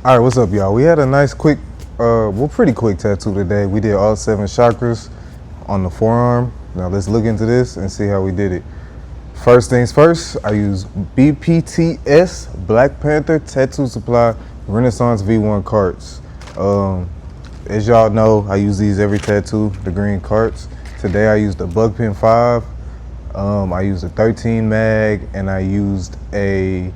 All right, what's up, y'all? We had a nice, quick, pretty quick tattoo today. We did all 7 chakras on the forearm. Now let's look into this and see how we did it. First things first, I use BPTS Black Panther Tattoo Supply Renaissance V1 carts. As y'all know, I use these every tattoo, the green carts. Today I used a Bug Pen 5. I used a 13 mag, and I used a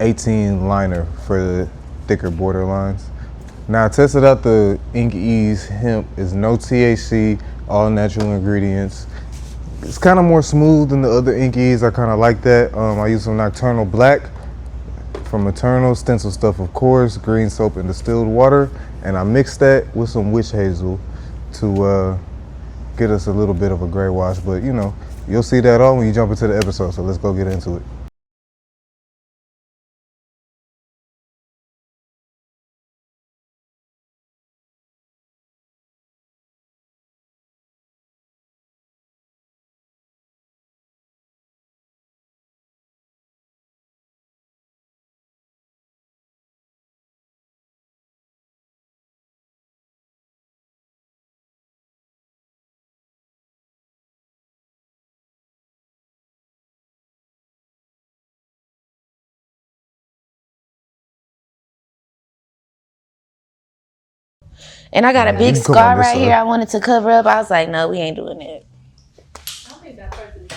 18 liner for the thicker border lines. Now I tested out the Ink Ease hemp. It's no THC, all natural ingredients. It's kind of more smooth than the other Ink Ease. I kind of like that. I use some Nocturnal Black from Eternal, stencil stuff of course, green soap and distilled water, and I mixed that with some witch hazel to get us a little bit of a gray wash. But you know, you'll see that all when you jump into the episode, so let's go get into it. And I got a big scar right here I wanted to cover up. I was like, no, we ain't doing that. I don't think that part is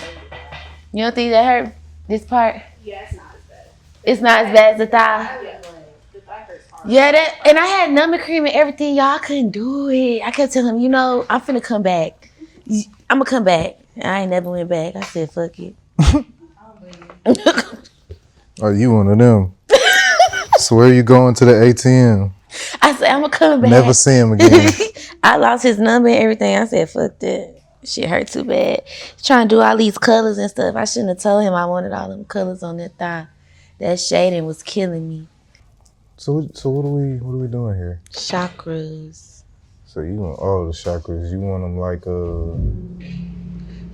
You don't think that hurt this part? Yeah, it's not as bad. It's not as bad as the thigh? Yeah, the thigh hurts hard. Yeah, that, and I had numbing cream and everything. Y'all, I couldn't do it. I kept telling him, you know, I'm finna come back. I'm gonna come back. I ain't never went back. I said, fuck it. Oh, you one of them. So where you going to the ATM? I said, I'm gonna come back. Never see him again. I lost his number and everything. I said, fuck that. Shit hurt too bad. Trying to do all these colors and stuff. I shouldn't have told him I wanted all them colors on that thigh. That shading was killing me. So what are we doing here? Chakras. So you want all the chakras? You want them like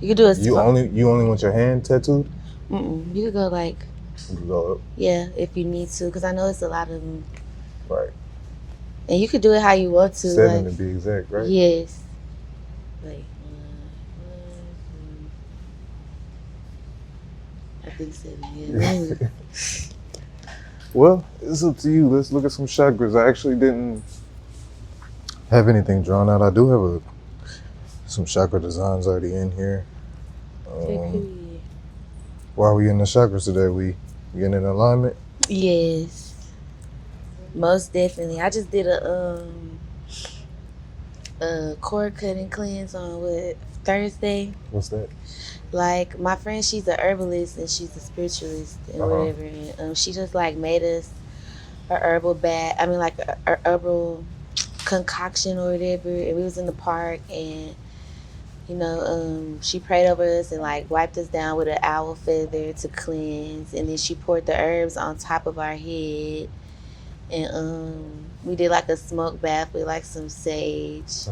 You could do a. You only want your hand tattooed? You could go like. You can go up. Yeah, if you need to, because I know it's a lot of them. Right. And you could do it how you want to. 7 like, to be exact, right? Yes. Like. I think 7. Yeah. Well, it's up to you. Let's look at some chakras. I actually didn't have anything drawn out. I do have some chakra designs already in here. Why are we in the chakras today? We getting in alignment? Yes. Most definitely. I just did a cord cutting cleanse on Thursday. What's that? Like my friend, she's a herbalist and she's a spiritualist and whatever. And she just like made us a herbal bath. I mean, like a herbal concoction or whatever. And we was in the park and you know, she prayed over us and like wiped us down with an owl feather to cleanse. And then she poured the herbs on top of our head. And we did like a smoke bath with like some sage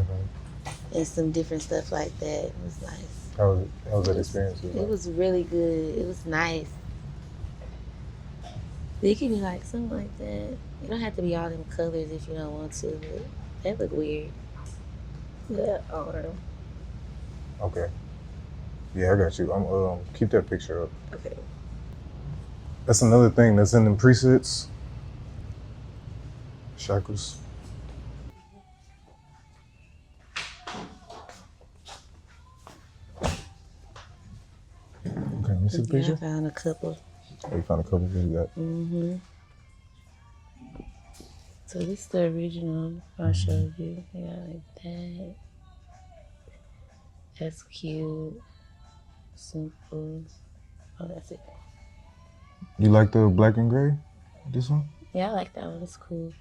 and some different stuff like that. It was nice. How was that experience? It was really good. It was nice. It could be like something like that. You don't have to be all them colors if you don't want to, but they look weird. Yeah, Okay. Yeah, I got you. I'm keep that picture up. Okay. That's another thing that's in them presets. Chakras. Okay, let me see the picture. I found a couple. Oh, you found a couple? What you got? So this is the original I showed you. They got like that. That's cute. Simple. Oh, that's it. You like the black and gray? This one? Yeah, I like that one. It's cool.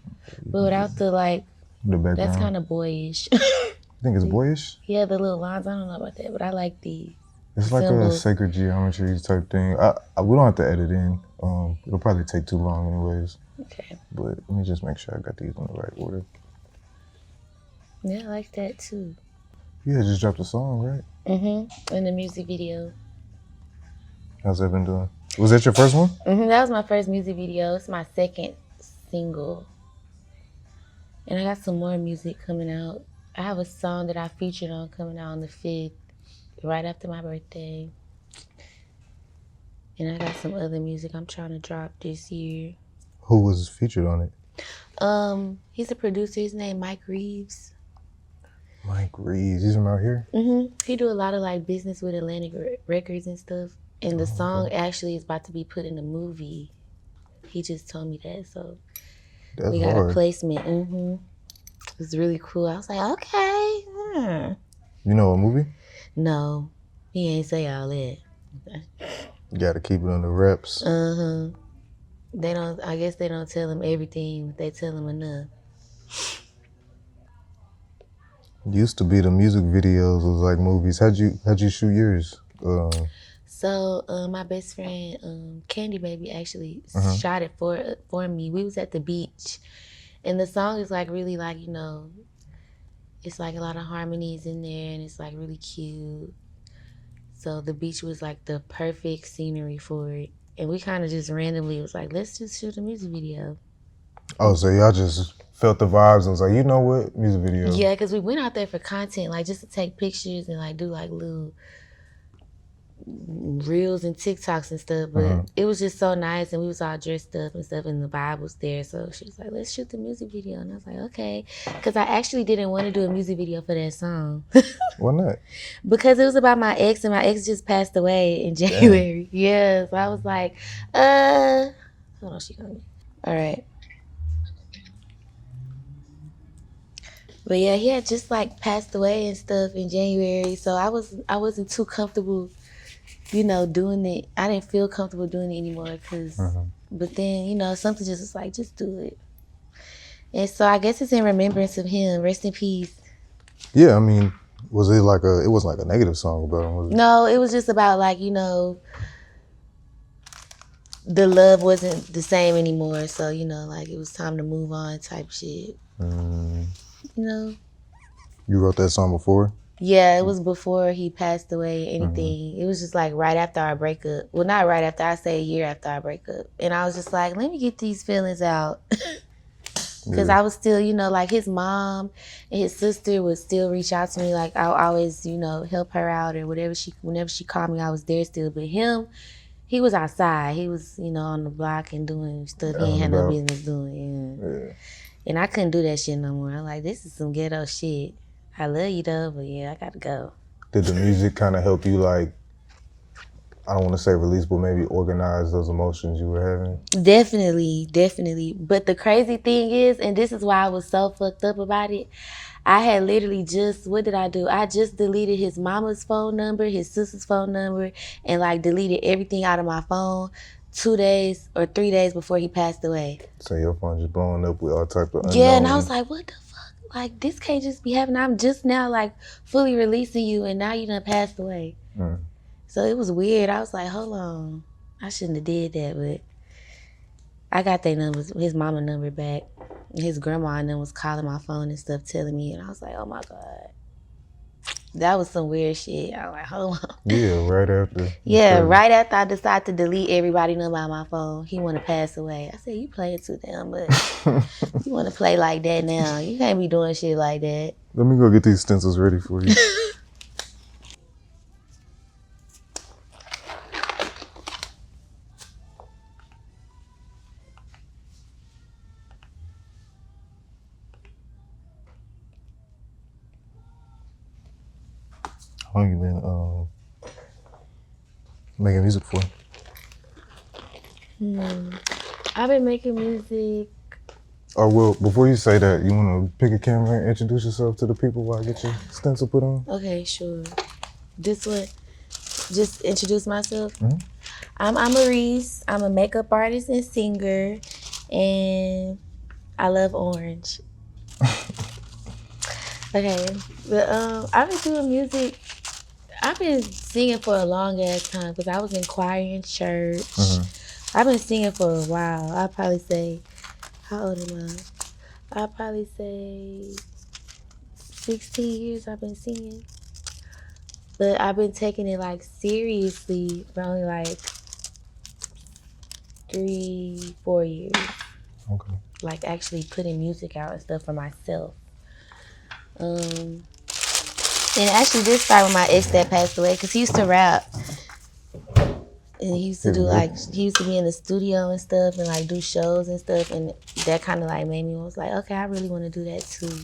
But without the like, the background. That's kind of boyish. You think it's boyish? Yeah, the little lines. I don't know about that, but I like these. It's like a sacred geometry type thing. We don't have to edit in. It'll probably take too long anyways. Okay. But let me just make sure I got these in the right order. Yeah, I like that too. You had just dropped a song, right? In the music video. How's that been doing? Was that your first one? That was my first music video. It's my second single. And I got some more music coming out. I have a song that I featured on coming out on the 5th, right after my birthday. And I got some other music I'm trying to drop this year. Who was featured on it? He's a producer. His name Mike Reeves. Mike Reeves. He's from out here? He do a lot of like business with Atlantic Records and stuff. And the song actually is about to be put in a movie. He just told me that, so That's we got hard. a placement. It was really cool. I was like, okay. You know a movie? No, he ain't say all that. You gotta keep it under wraps. They don't. I guess they don't tell him everything. They tell him enough. Used to be the music videos was like movies. How'd you shoot yours? So my best friend, Candy Baby, actually shot it for me. We was at the beach, and the song is like really like, you know, it's like a lot of harmonies in there, and it's like really cute. So the beach was like the perfect scenery for it, and we kind of just randomly was like, let's just shoot a music video. Oh, so y'all just felt the vibes and was like, you know what, music video. Yeah, because we went out there for content, like just to take pictures and like do like little reels and TikToks and stuff, but it was just so nice, and we was all dressed up and stuff, and the vibe was there. So she was like, let's shoot the music video, and I was like, okay, because I actually didn't want to do a music video for that song. Why not? Because it was about my ex, and my ex just passed away in January. Yeah, so I was like, hold on, she coming. All right. But yeah, he had just like passed away and stuff in January, so I wasn't too comfortable, you know, doing it. I didn't feel comfortable doing it anymore, but then, you know, something just was like, just do it. And so I guess it's in remembrance of him. Rest in peace. Yeah, I mean, was it like it wasn't like a negative song about him, was it? No, it was just about like, you know, the love wasn't the same anymore. So, you know, like it was time to move on type shit. You know? You wrote that song before? Yeah, it was before he passed away, anything. It was just like right after our breakup. Well, not right after, I say a year after our breakup. And I was just like, let me get these feelings out. Because I was still, you know, like his mom and his sister would still reach out to me. Like I would always, you know, help her out or whatever. Whenever she called me, I was there still. But him, he was outside. He was, you know, on the block and doing stuff he ain't had no business doing. Yeah. And I couldn't do that shit no more. I'm like, this is some ghetto shit. I love you though, but yeah, I gotta go. Did the music kind of help you, like, I don't want to say release, but maybe organize those emotions you were having? Definitely. But the crazy thing is, and this is why I was so fucked up about it, I had literally what did I do? I just deleted his mama's phone number, his sister's phone number, and like deleted everything out of my phone 2 days or 3 days before he passed away. So your phone just blowing up with all type of unknown. Yeah, and I was like, what the fuck? Like, this can't just be happening. I'm just now like fully releasing you, and now you done passed away. So it was weird. I was like, hold on. I shouldn't have did that, but I got their numbers, his mama number back. His grandma and them was calling my phone and stuff, telling me, and I was like, oh my God. That was some weird shit. I was like, hold on. Yeah, right after. Yeah, right after I decided to delete everybody's number on my phone, he want to pass away. I said, you playing too damn much. You want to play like that now. You can't be doing shit like that. Let me go get these stencils ready for you. How long you been making music for? I've been making music. Oh, well, before you say that, you want to pick a camera and introduce yourself to the people while I get your stencil put on? Okay, sure. This one, just introduce myself. I'm Amaris. I'm a makeup artist and singer, and I love orange. Okay, but I've been doing music. I've been singing for a long ass time because I was in choir in church. I've been singing for a while. I'd probably say, how old am I? I'd probably say 16 years I've been singing. But I've been taking it like seriously for only like 3-4 years. Okay. like actually putting music out and stuff for myself. And actually this started with my ex that passed away because he used to rap. And he used to do he used to be in the studio and stuff and like do shows and stuff, and that kind of like made me was like, okay, I really want to do that too.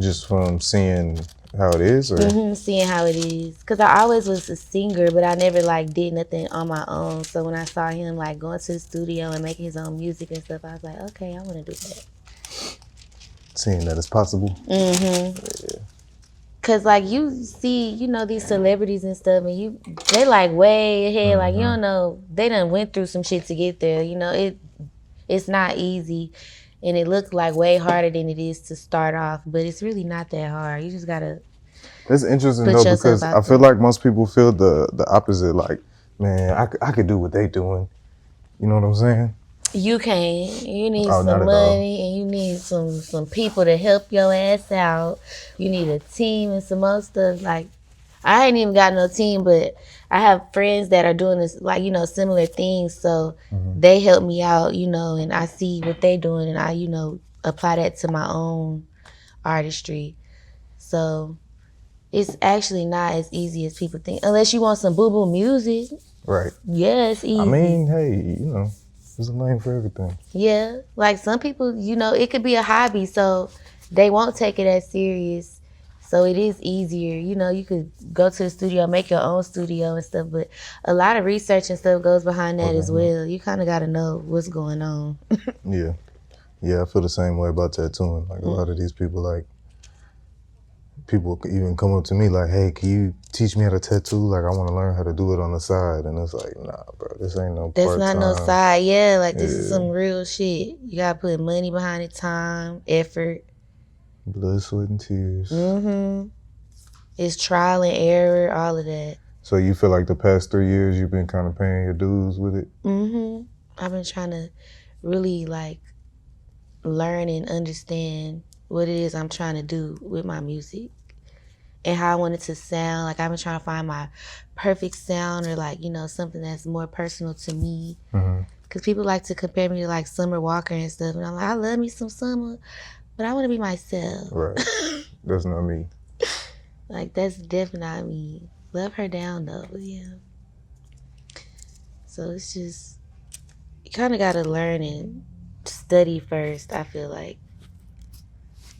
Just from seeing how it is, or seeing how it is, because I always was a singer, but I never like did nothing on my own. So when I saw him like going to the studio and making his own music and stuff, I was like, okay, I want to do that. Seeing that it's possible. Yeah. Cause like you see, you know, these celebrities and stuff, and they like way ahead. Like you don't know, they done went through some shit to get there. You know, it's not easy, and it looks like way harder than it is to start off. But it's really not that hard. You just gotta. It's interesting though, because I feel like most people feel the opposite. Like, man, I could do what they doing. You know what I'm saying? You can't. You need some money, and you need some people to help your ass out. You need a team and some other stuff. Like, I ain't even got no team, but I have friends that are doing this, like, you know, similar things. So they help me out, you know, and I see what they doing, and I, you know, apply that to my own artistry. So it's actually not as easy as people think, unless you want some boo-boo music. Right. Yeah, it's easy. I mean, hey, you know. There's a name for everything. Yeah, like some people, you know, it could be a hobby, so they won't take it as serious. So it is easier. You know, you could go to the studio, make your own studio and stuff, but a lot of research and stuff goes behind that as well. You kind of got to know what's going on. Yeah. Yeah, I feel the same way about tattooing. Like a lot of these people, like, people even come up to me like, hey, can you teach me how to tattoo? Like, I want to learn how to do it on the side. And it's like, nah, bro, this ain't no That's part-time. not no side. Yeah, like this is some real shit. You got to put money behind it, time, effort. Blood, sweat, and tears. It's trial and error, all of that. So you feel like the past 3 years you've been kind of paying your dues with it? I've been trying to really like learn and understand what it is I'm trying to do with my music and how I want it to sound. Like I've been trying to find my perfect sound, or like, you know, something that's more personal to me. Because people like to compare me to like Summer Walker and stuff, and I'm like, I love me some Summer, but I want to be myself. Right. That's not me. Like that's definitely not me. Love her down though, but yeah. So it's just, you kind of got to learn and study first, I feel like,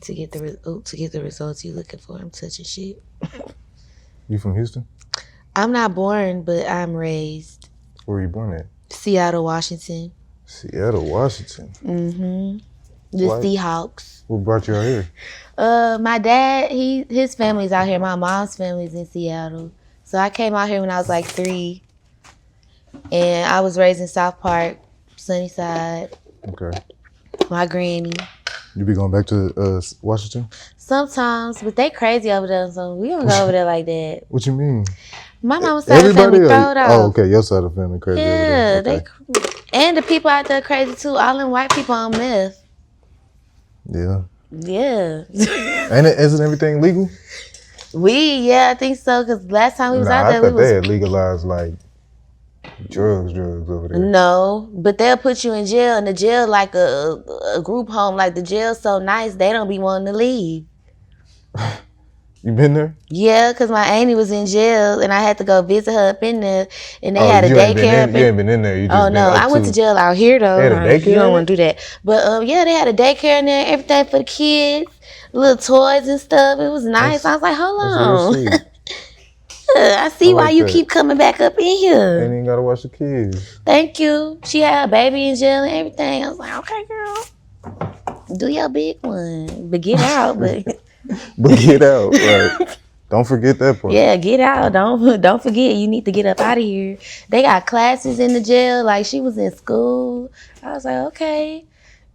to get the results you're looking for. I'm touching shit. You from Houston? I'm not born, but I'm raised. Where were you born at? Seattle, Washington. Seattle, Washington. The Seahawks. What brought you out here? My dad, his family's out here. My mom's family's in Seattle. So I came out here when I was like 3. And I was raised in South Park, Sunnyside. Okay. My granny. You be going back to Washington? Sometimes, but they crazy over there, so we don't go over there like that. What you mean? My mama's side of the family throwed off. Oh, okay, your side of the family crazy over there. Yeah, okay. And the people out there crazy too. All them white people on meth. Yeah. Yeah. Isn't everything legal? Yeah, I think so. Cause last time we was out there, I thought they had legalized like drugs over there. No, but they'll put you in jail, and the jail like a group home. Like the jail's so nice, they don't be wanting to leave. You been there? Yeah, because my auntie was in jail, and I had to go visit her up in there, and they had a daycare. You ain't been in there. You just I went to jail out here though. They had a daycare? You don't want to do that. But yeah, they had a daycare in there, everything for the kids, little toys and stuff. It was nice. I was like, hold on. I see why you keep coming back up in here. Ain't even gotta watch the kids. Thank you. She had a baby in jail and everything. I was like, okay, girl, do your big one, but get out. But get out, right? Don't forget that part. Yeah, get out. Don't forget. You need to get up out of here. They got classes in the jail. Like she was in school. I was like, okay.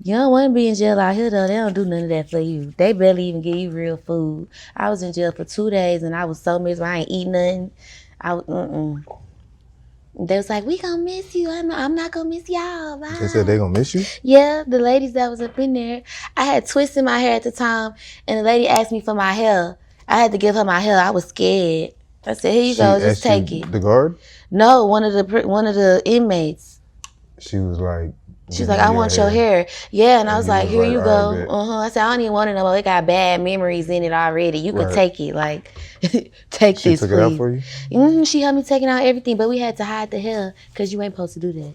You don't want to be in jail out here though. They don't do none of that for you. They barely even give you real food. I was in jail for 2 days and I was so miserable. I ain't eat nothing. They was like, we gonna miss you. I'm not gonna miss y'all. Bye. They said they gonna miss you? Yeah, the ladies that was up in there. I had twists in my hair at the time, and the lady asked me for my hair. I had to give her my hair. I was scared. I said, here you go, just take it. The guard? No, one of the inmates. She was like, She's like, I want your hair. Yeah, and I was you like, was here like, you all go. right, bet. I said, I don't even want it no more. It got bad memories in it already. You could Right. take it. Like, take She this, took it out please. for you? She helped me taking out everything, but we had to hide the hair because you ain't supposed to do that.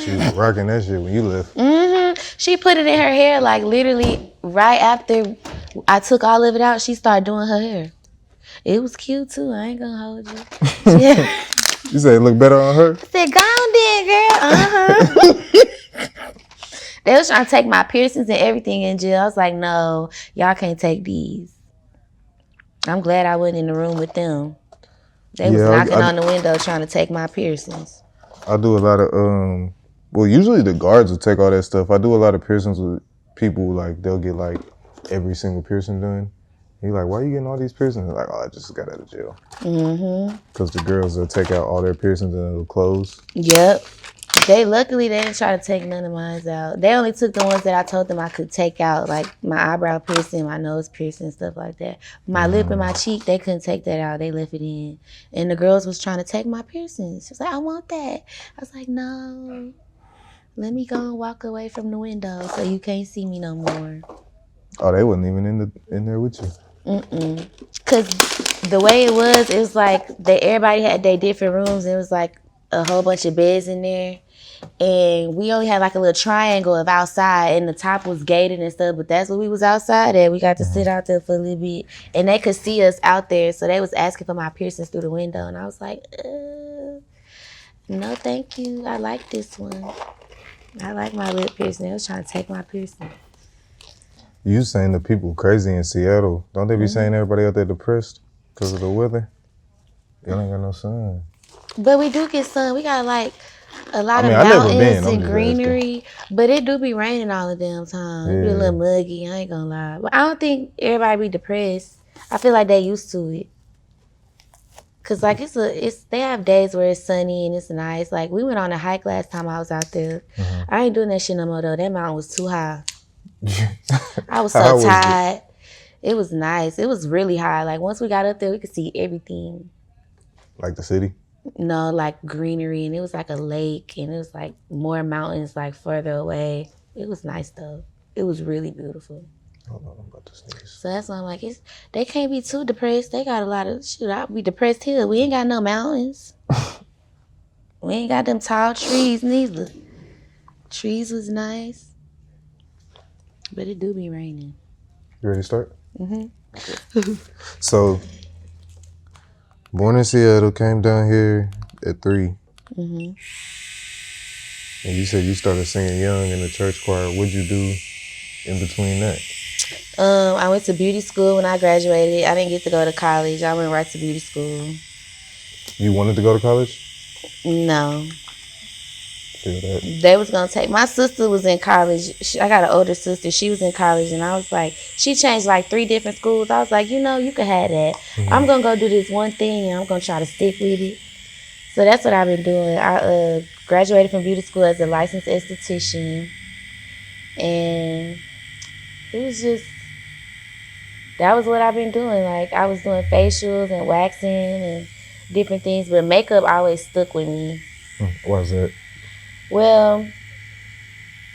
She was rocking that shit when you left. She put it in her hair, like literally right after I took all of it out, she started doing her hair. It was cute too. I ain't gonna hold you. Yeah. You say it looked better on her? I said, go on then, girl. They was trying to take my piercings and everything in jail. I was like, no, y'all can't take these. I'm glad I wasn't in the room with them. They was knocking on the window trying to take my piercings. I do a lot of well, usually the guards will take all that stuff. I do a lot of piercings with people, like they'll get like every single piercing done. You're like, why are you getting all these piercings? They're like, oh, I just got out of jail. Because the girls will take out all their piercings and it'll close. Yep. Luckily they didn't try to take none of mine out. They only took the ones that I told them I could take out, like my eyebrow piercing, my nose piercing, stuff like that. My lip and my cheek, they couldn't take that out. They left it in. And the girls was trying to take my piercings. She was like, I want that. I was like, no. Let me go and walk away from the window so you can't see me no more. Oh, they wasn't even in there with you. Cause the way it was like everybody had their different rooms. It was like a whole bunch of beds in there. And we only had like a little triangle of outside, and the top was gated and stuff, but that's what we was outside at. We got to sit out there for a little bit, and they could see us out there, so they was asking for my piercings through the window, and I was like, no thank you, I like this one. I like my lip piercing. They was trying to take my piercing. You saying the people crazy in Seattle. Don't they be saying everybody out there depressed because of the weather? Y'all ain't got no sun. But we do get sun. We got like a lot of I never mountains been. I'm and just greenery, but it do be raining all the damn time. It be a little muggy, I ain't gonna lie. But I don't think everybody be depressed. I feel like they used to it. Cause like they have days where it's sunny and it's nice. Like we went on a hike last time I was out there. I ain't doing that shit no more though. That mountain was too high. I was so tired. It was nice. It was really high. Like once we got up there, we could see everything. Like the city? No, like greenery, and it was like a lake, and it was like more mountains like further away. It was nice though. It was really beautiful. Hold on, I'm about to sneeze. So that's why I'm like, they can't be too depressed. They got a lot of shit. I'll be depressed here. We ain't got no mountains. We ain't got them tall trees neither. Trees was nice, but it do be raining. You ready to start? So, born in Seattle, came down here at 3. And you said you started singing young in the church choir. What'd you do in between that? I went to beauty school when I graduated. I didn't get to go to college. I went right to beauty school. You wanted to go to college? No. Feel that. They was gonna take, my sister was in college. I got an older sister. She was in college, and I was like, she changed like 3 different schools. I was like, you can have that. I'm gonna go do this one thing, and I'm gonna try to stick with it. So that's what I've been doing. I graduated from beauty school as a licensed esthetician, and it was just, that was what I've been doing. Like I was doing facials and waxing and different things, but makeup always stuck with me. Why is that? Well,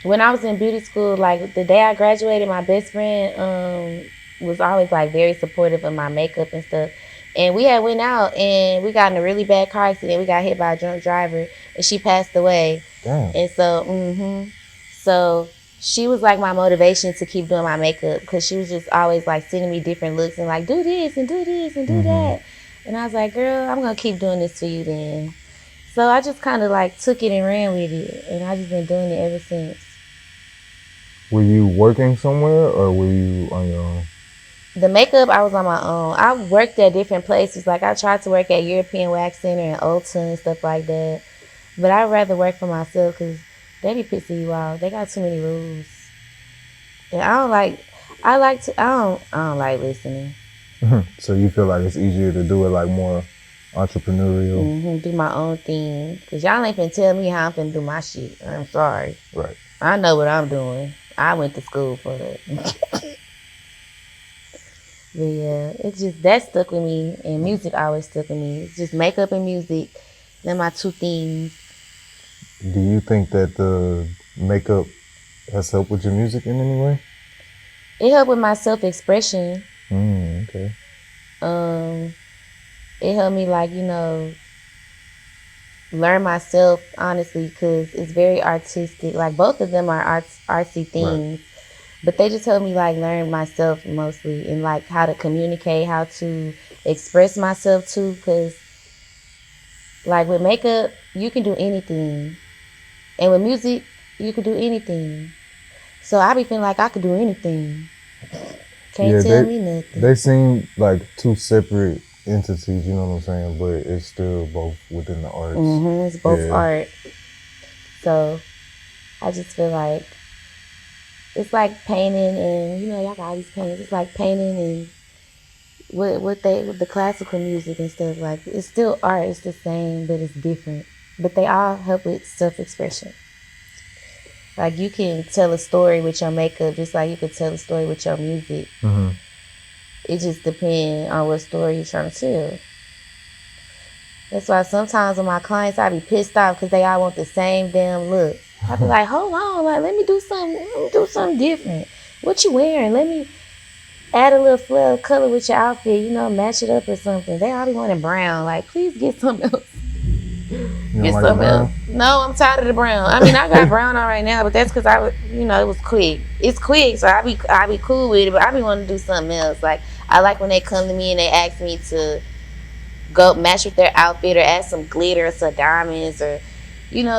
when I was in beauty school, like the day I graduated, my best friend was always like very supportive of my makeup and stuff. And we had went out and we got in a really bad car accident. We got hit by a drunk driver and she passed away. Damn. And so, so she was like my motivation to keep doing my makeup, because she was just always like sending me different looks and like, do this and do this and do that. And I was like, girl, I'm going to keep doing this for you then. So I just kind of like took it and ran with it, and I just been doing it ever since. Were you working somewhere or were you on your own? The makeup, I was on my own. I worked at different places. Like I tried to work at European Wax Center and Ulta and stuff like that. But I'd rather work for myself because they be pissing you off. They got too many rules. And I don't like listening. So you feel like it's easier to do it like more entrepreneurial? Do my own thing. Because y'all ain't finna tell me how I'm finna do my shit. I'm sorry. Right. I know what I'm doing. I went to school for that. But yeah, it's just, that stuck with me. And music always stuck with me. It's just makeup and music. They're my 2 things. Do you think that the makeup has helped with your music in any way? It helped with my self-expression. Okay. It helped me, like, learn myself, honestly, because it's very artistic. Like, both of them are artsy things. Right. But they just helped me, like, learn myself mostly, and, like, how to communicate, how to express myself, too. Because, like, with makeup, you can do anything. And with music, you can do anything. So I be feeling like I could do anything. Can't tell me nothing. They seem like two separate entities, you know what I'm saying? But it's still both within the arts. It's both art. So I just feel like it's like painting, and y'all got all these paintings. It's like painting and with the classical music and stuff. Like, it's still art. It's the same, but it's different. But they all help with self-expression. Like, you can tell a story with your makeup just like you could tell a story with your music. Mm-hmm. It just depends on what story you're trying to tell. That's why sometimes with my clients, I be pissed off because they all want the same damn look. I be like, hold on, like, let me do something different. What you wearing? Let me add a little flair of color with your outfit, match it up or something. They all be wanting brown. Like, please get something else. Get like something else. No, I'm tired of the brown. I mean, I got brown on right now, but that's because it was quick. It's quick, so I be cool with it, but I be wanting to do something else. Like, I like when they come to me and they ask me to go match with their outfit or add some glitter or some diamonds or,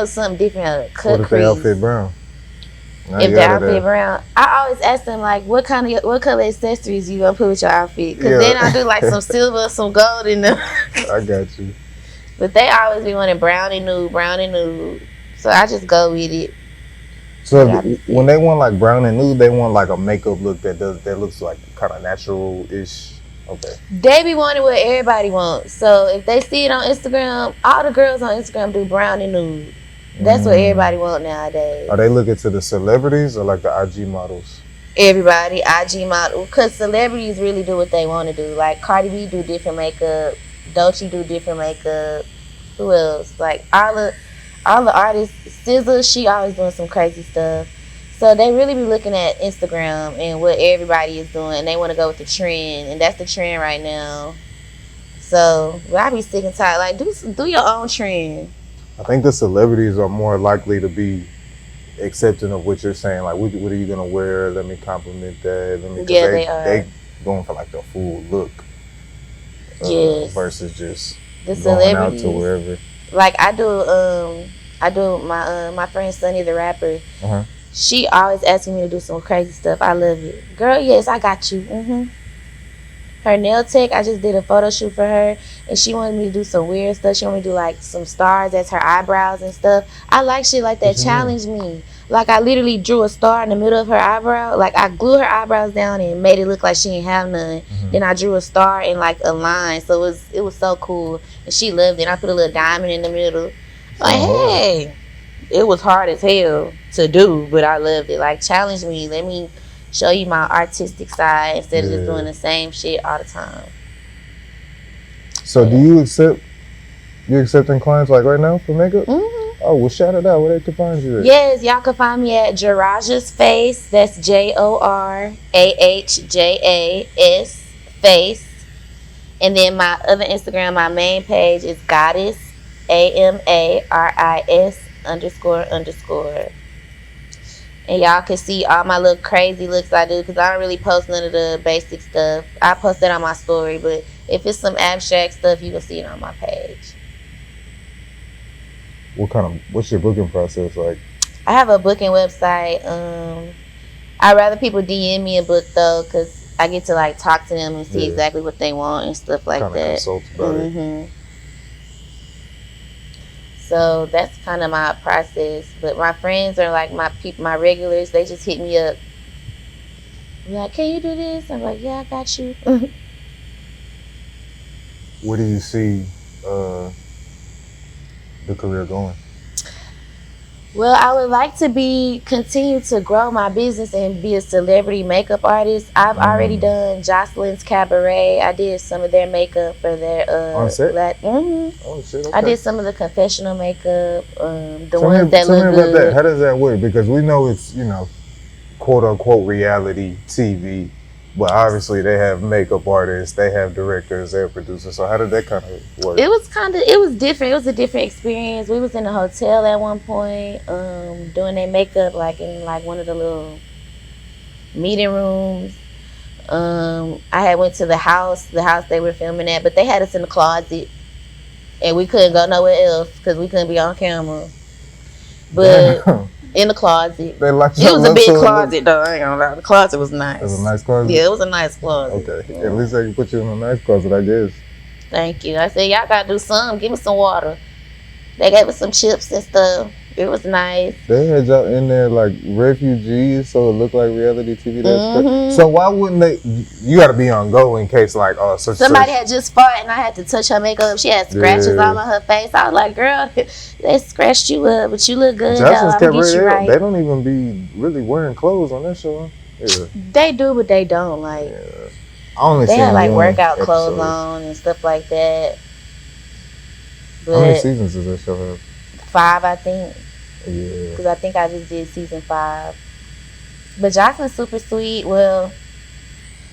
something different. What if the outfit brown? If the outfit brown, I always ask them, like, what color accessories you gonna put with your outfit? Because then I do like some silver, some gold in them. I got you. But they always be wanting brown and nude. So I just go with it. So when they want like brown and nude, they want like a makeup look that looks like kind of natural-ish. Okay. They be wanting what everybody wants. So if they see it on Instagram, all the girls on Instagram do brown and nude. That's what everybody want nowadays. Are they looking to the celebrities or like the IG models? Everybody, IG model. Because celebrities really do what they want to do. Like, Cardi B do different makeup. Dolce do different makeup. Who else? Like, all the artists. SZA, she always doing some crazy stuff. So they really be looking at Instagram and what everybody is doing, and they want to go with the trend, and that's the trend right now. So I be sick and tired. Like, do your own trend. I think the celebrities are more likely to be accepting of what you're saying. Like, what are you gonna wear? Let me compliment that. They are. They going for like the full look. Yes. Versus just the going out to wherever. Like, I do my friend Sunny the rapper. Uh-huh. She always asking me to do some crazy stuff. I love it. Girl, yes, I got you. Her nail tech, I just did a photo shoot for her, and she wanted me to do some weird stuff. She wanted me to do like some stars as her eyebrows and stuff. I like shit like that. Challenge me. Like, I literally drew a star in the middle of her eyebrow. Like, I glued her eyebrows down and made it look like she didn't have none. Then I drew a star in like a line. So it was so cool, and she loved it. I put a little diamond in the middle. Like, hey, it was hard as hell to do, but I loved it. Like, challenge me. Let me show you my artistic side instead of just doing the same shit all the time. So do you accepting clients like right now for makeup? Oh, well, shout it out. Where they can find you at? Yes, y'all can find me at Jorahja's Face. That's JORAHJAS Face. And then my other Instagram, my main page is Goddess AMARIS __. And y'all can see all my little crazy looks I do, because I don't really post none of the basic stuff. I post it on my story, but if it's some abstract stuff, you can see it on my page. What's your booking process like? I have a booking website. I'd rather people DM me a book though, because I get to like talk to them and see exactly what they want and stuff like that. Consult about it. So that's kind of my process. But my friends are like my regulars. They just hit me up. I'm like, can you do this? I'm like, yeah, I got you. Where do you see the career going? Well, I would like to continue to grow my business and be a celebrity makeup artist. I've already done Jocelyn's Cabaret. I did some of their makeup for their On set? Oh shit, okay. I did some of the confessional makeup. The Tell ones me, that tell look me good. about that. How does that work? Because we know it's, quote unquote reality TV, but obviously they have makeup artists, they have directors, they have producers. So how did that kind of work? It was different. It was a different experience. We was in a hotel at one point, doing their makeup like in like one of the little meeting rooms. I had went to the house they were filming at, but they had us in the closet, and we couldn't go nowhere else because we couldn't be on camera. But Damn. in the closet, They locked it was a y'all up big so it closet though. I ain't gonna lie, the closet was nice. It was a nice closet? Yeah, it was a nice closet. Okay, Yeah. at least they can put you in a nice closet, I guess. Thank you. I said, y'all gotta do something. Give me some water. They gave us some chips and stuff. It was nice. They had y'all in there like refugees, so it looked like reality TV. So why wouldn't they? You got to be on go in case like somebody had just fought and I had to touch her makeup. She had scratches all on her face. I was like, girl, they scratched you up, but you look good. Justin's Though. Get you right. They don't even be really wearing clothes on that show. Yeah. They do, but they don't. Like, yeah. I only they had like workout episode. clothes on and stuff like that. But how many seasons does that show have? 5, I think. Yeah. Because I think I just did season 5. But Jocelyn's super sweet. Well,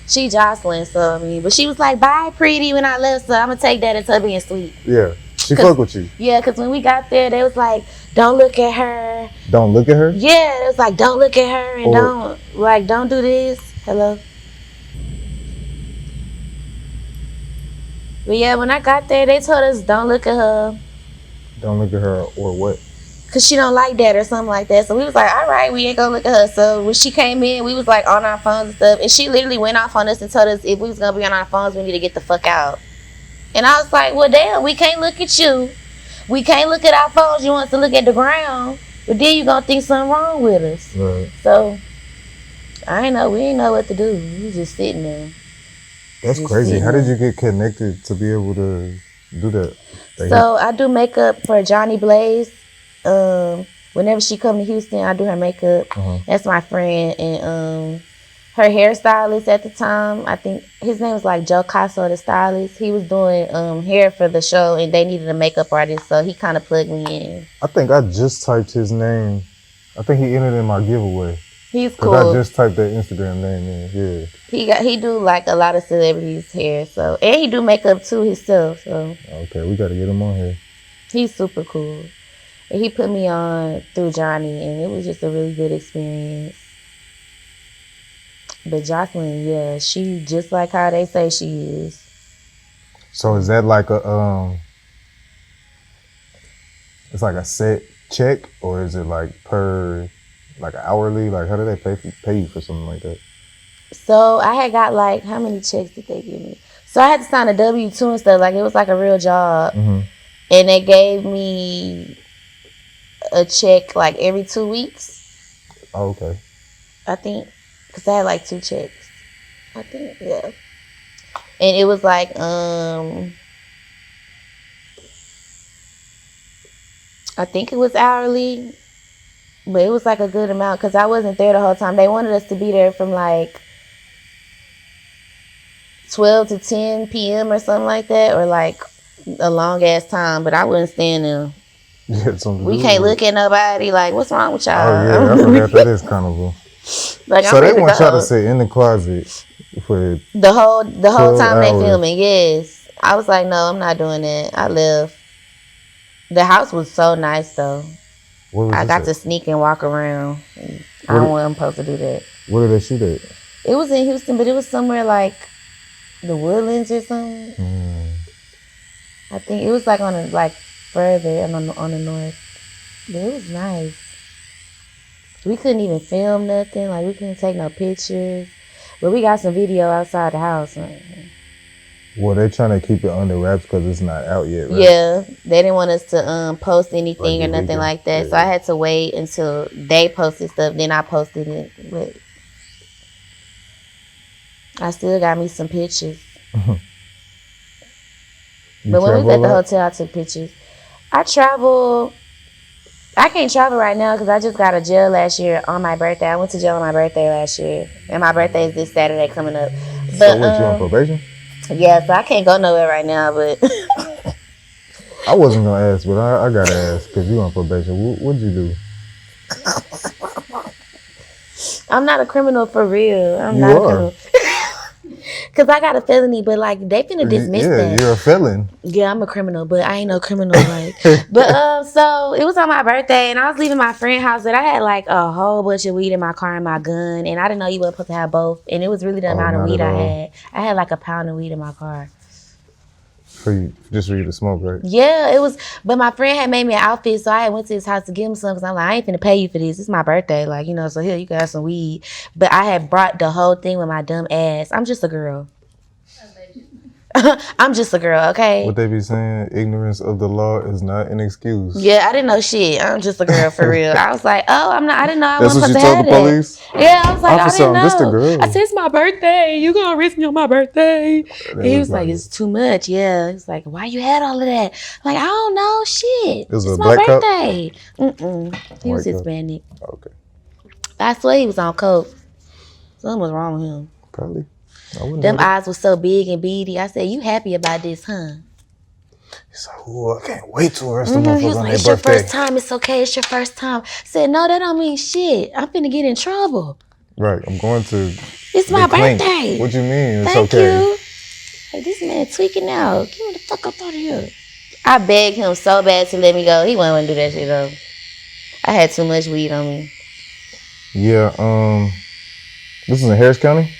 she Jocelyn, so I mean, but she was like, bye, pretty, when I left, so I'm going to take that as her being sweet. Yeah. She fuck with you. Yeah, because when we got there, they was like, don't look at her. Don't look at her? Yeah, it was like, don't look at her and don't do this. Hello? But yeah, when I got there, they told us, don't look at her. Don't look at her or what? Because she don't like that or something like that. So we was like, all right, we ain't going to look at her. So when she came in, we was like on our phones and stuff. And she literally went off on us and told us if we was going to be on our phones, we need to get the fuck out. And I was like, well, damn, we can't look at you. We can't look at our phones. You want us to look at the ground. But then you going to think something wrong with us. Right. So we ain't know what to do. We was just sitting there. That's crazy. How did you get connected to be able to do that? So I do makeup for Johnny Blaze. Whenever she come to Houston, I do her makeup. That's my friend. And her hairstylist at the time, I think his name was like Joe Casso, the stylist. He was doing hair for the show, and they needed a makeup artist, so he kind of plugged me in. I think I just typed his name. I think he entered in my giveaway. He's cool. I just typed that Instagram name in. Yeah. He do like a lot of celebrities' hair, so and he do makeup too himself. So okay, we got to get him on here. He's super cool. And he put me on through Johnny, and it was just a really good experience. But Jocelyn, yeah, she just like how they say she is. So is that like it's like a set check, or is it like per, like hourly? Like how do they pay you for something like that? So I had got like, how many checks did they give me? So I had to sign a W-2 and stuff. Like it was like a real job. And they gave me a check like every 2 weeks. Oh, okay. I think, because I had like 2 checks. I think, yeah. And it was like, I think it was hourly, but it was like a good amount because I wasn't there the whole time. They wanted us to be there from like 12 to 10 p.m. or something like that, or like a long ass time, but I wouldn't stand there. We can't look at nobody. Like, what's wrong with y'all? Oh yeah, I forgot that is carnival. Like, so they want y'all to sit in the closet for the whole time hours. They filming. Yes, I was like, no, I'm not doing that. I left. The house was so nice though. I got to sneak and walk around. I wasn't supposed to do that. Where did they shoot at? It was in Houston, but it was somewhere like the Woodlands or something. I think it was like on a, like further on the north. But it was nice. We couldn't even film nothing. Like we couldn't take no pictures. But we got some video outside the house. Well, they're trying to keep it under wraps because it's not out yet, right? Yeah, they didn't want us to post anything or nothing like that. Yeah. So I had to wait until they posted stuff. Then I posted it. But I still got me some pictures. But when we was at the hotel, I took pictures. I travel I can't travel right now because I just got a jail last year on my birthday. I went to jail on my birthday last year, and my birthday is this Saturday coming up. But So what, you on probation? yeah, so I can't go nowhere right now. But I wasn't gonna ask, but I gotta ask because you on probation. What'd you do? I'm not a criminal for real. I'm You not a are. criminal. Cause I got a felony, but like they finna dismiss that. Yeah, you're a felon. Yeah, I'm a criminal, but I ain't no criminal. Like, but so it was on my birthday, and I was leaving my friend's house, and I had like a whole bunch of weed in my car and my gun, and I didn't know you weren't supposed to have both, and it was really the amount of not weed at I all. had. I had like a pound of weed in my car. Just for you to smoke, right? Yeah, it was. But my friend had made me an outfit, so I went to his house to give him some. Cause I'm like, I ain't finna pay you for this. It's my birthday, like, you know. So here, you can have some weed. But I had brought the whole thing with my dumb ass. I'm just a girl. I'm just a girl, okay? What they be saying, ignorance of the law is not an excuse. Yeah, I didn't know shit. I'm just a girl for real. I was like, oh, I'm not. I didn't know I That's wasn't what you supposed to told have the that. police? Yeah, I was like, Officer, I didn't know. I'm just a girl. I said, it's my birthday. You gonna arrest me on my birthday? That He was was like, like it's too much. Yeah, he's like, why you had all of that? I'm like, I don't know, shit. was It's a my black cop? birthday. He was White cop. Hispanic. Okay, I swear he was on coke. Something was wrong with him. probably. I wouldn't Them know that. eyes were so big and beady. I said, you happy about this, huh? He's like, oh, I can't wait to arrest the He motherfucker was on like, their it's your birthday. first time. It's okay. It's your first time. I said, no, that don't mean shit. I'm finna get in trouble. Right, I'm going to. It's my the clink. birthday. What you mean? It's Thank okay. you. Like, this man tweaking out. Get me the fuck up out of here. I begged him so bad to let me go. He wasn't gonna do that shit though. I had too much weed on me. Yeah, this is in Harris County?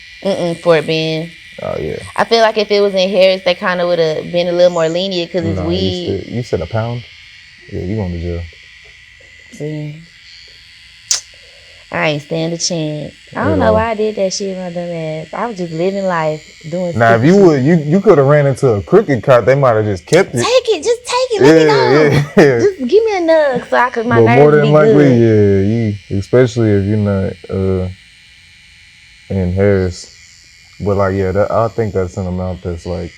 Fort Bend. Oh, yeah. I feel like if it was in Harris, they kind of would have been a little more lenient because it's Nah, weed. You said a pound? Yeah, you going to jail. See, I ain't stand a chance. I don't know why I did that shit with my dumb ass. I was just living life, doing Now, if stupid you shit. would, you could have ran into a crooked cop. They might have just kept it. Take it, just take it. Let me know. Yeah. Just give me a nug so I could my But nerves more be than likely, good. yeah, especially if you're not in Harris. But like, yeah, I think that's an amount that's like.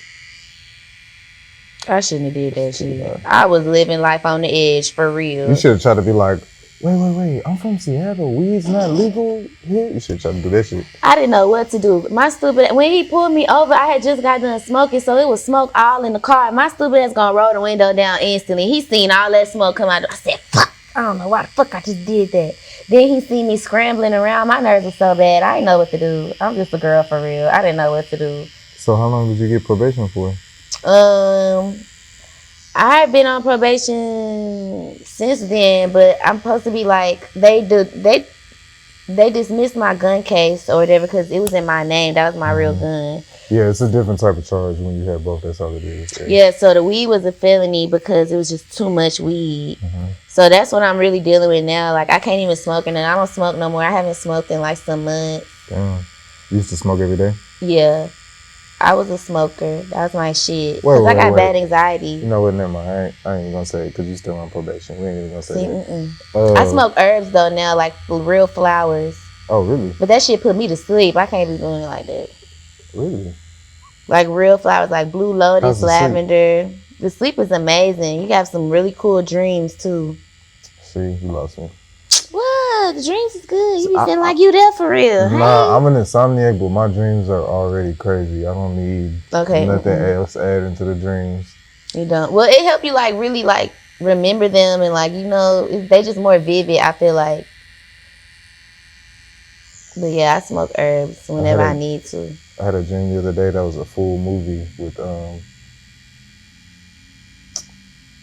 I shouldn't have did that shit. I was living life on the edge for real. You should have tried to be like, wait, I'm from Seattle. Weed's not legal here. You should try to do that shit. I didn't know what to do. My stupid, when he pulled me over, I had just got done smoking, so it was smoke all in the car. My stupid ass gonna roll the window down instantly. He seen all that smoke come out. I said, fuck. I don't know why the fuck I just did that. Then he seen me scrambling around. My nerves were so bad. I didn't know what to do. I'm just a girl for real. I didn't know what to do. So how long did you get probation for? I've been on probation since then, but I'm supposed to be like, they dismissed my gun case or whatever because it was in my name. That was my real gun. Yeah, it's a different type of charge when you have both. That's all it is. Yeah, so the weed was a felony because it was just too much weed. So that's what I'm really dealing with now. Like, I can't even smoke, and I don't smoke no more. I haven't smoked in like some months. Damn. You used to smoke every day? Yeah. I was a smoker. That was my shit. Because I got bad anxiety. You know what? Never mind. I ain't even gonna say it because you still on probation. We ain't even gonna say that. I smoke herbs though now, like real flowers. Oh, really? But that shit put me to sleep. I can't be doing it like that. Really? Like real flowers, like blue lotus, How's the lavender. The sleep is amazing. You have some really cool dreams too. See, you lost me. What? The dreams is good. You be feeling like you there for real. Nah, I'm an insomniac, but my dreams are already crazy. I don't need nothing else adding to the dreams. You don't. Well, it help you like really like remember them and like, you know, they just more vivid, I feel like. But yeah, I smoke herbs whenever I need to. I had a dream the other day that was a full movie with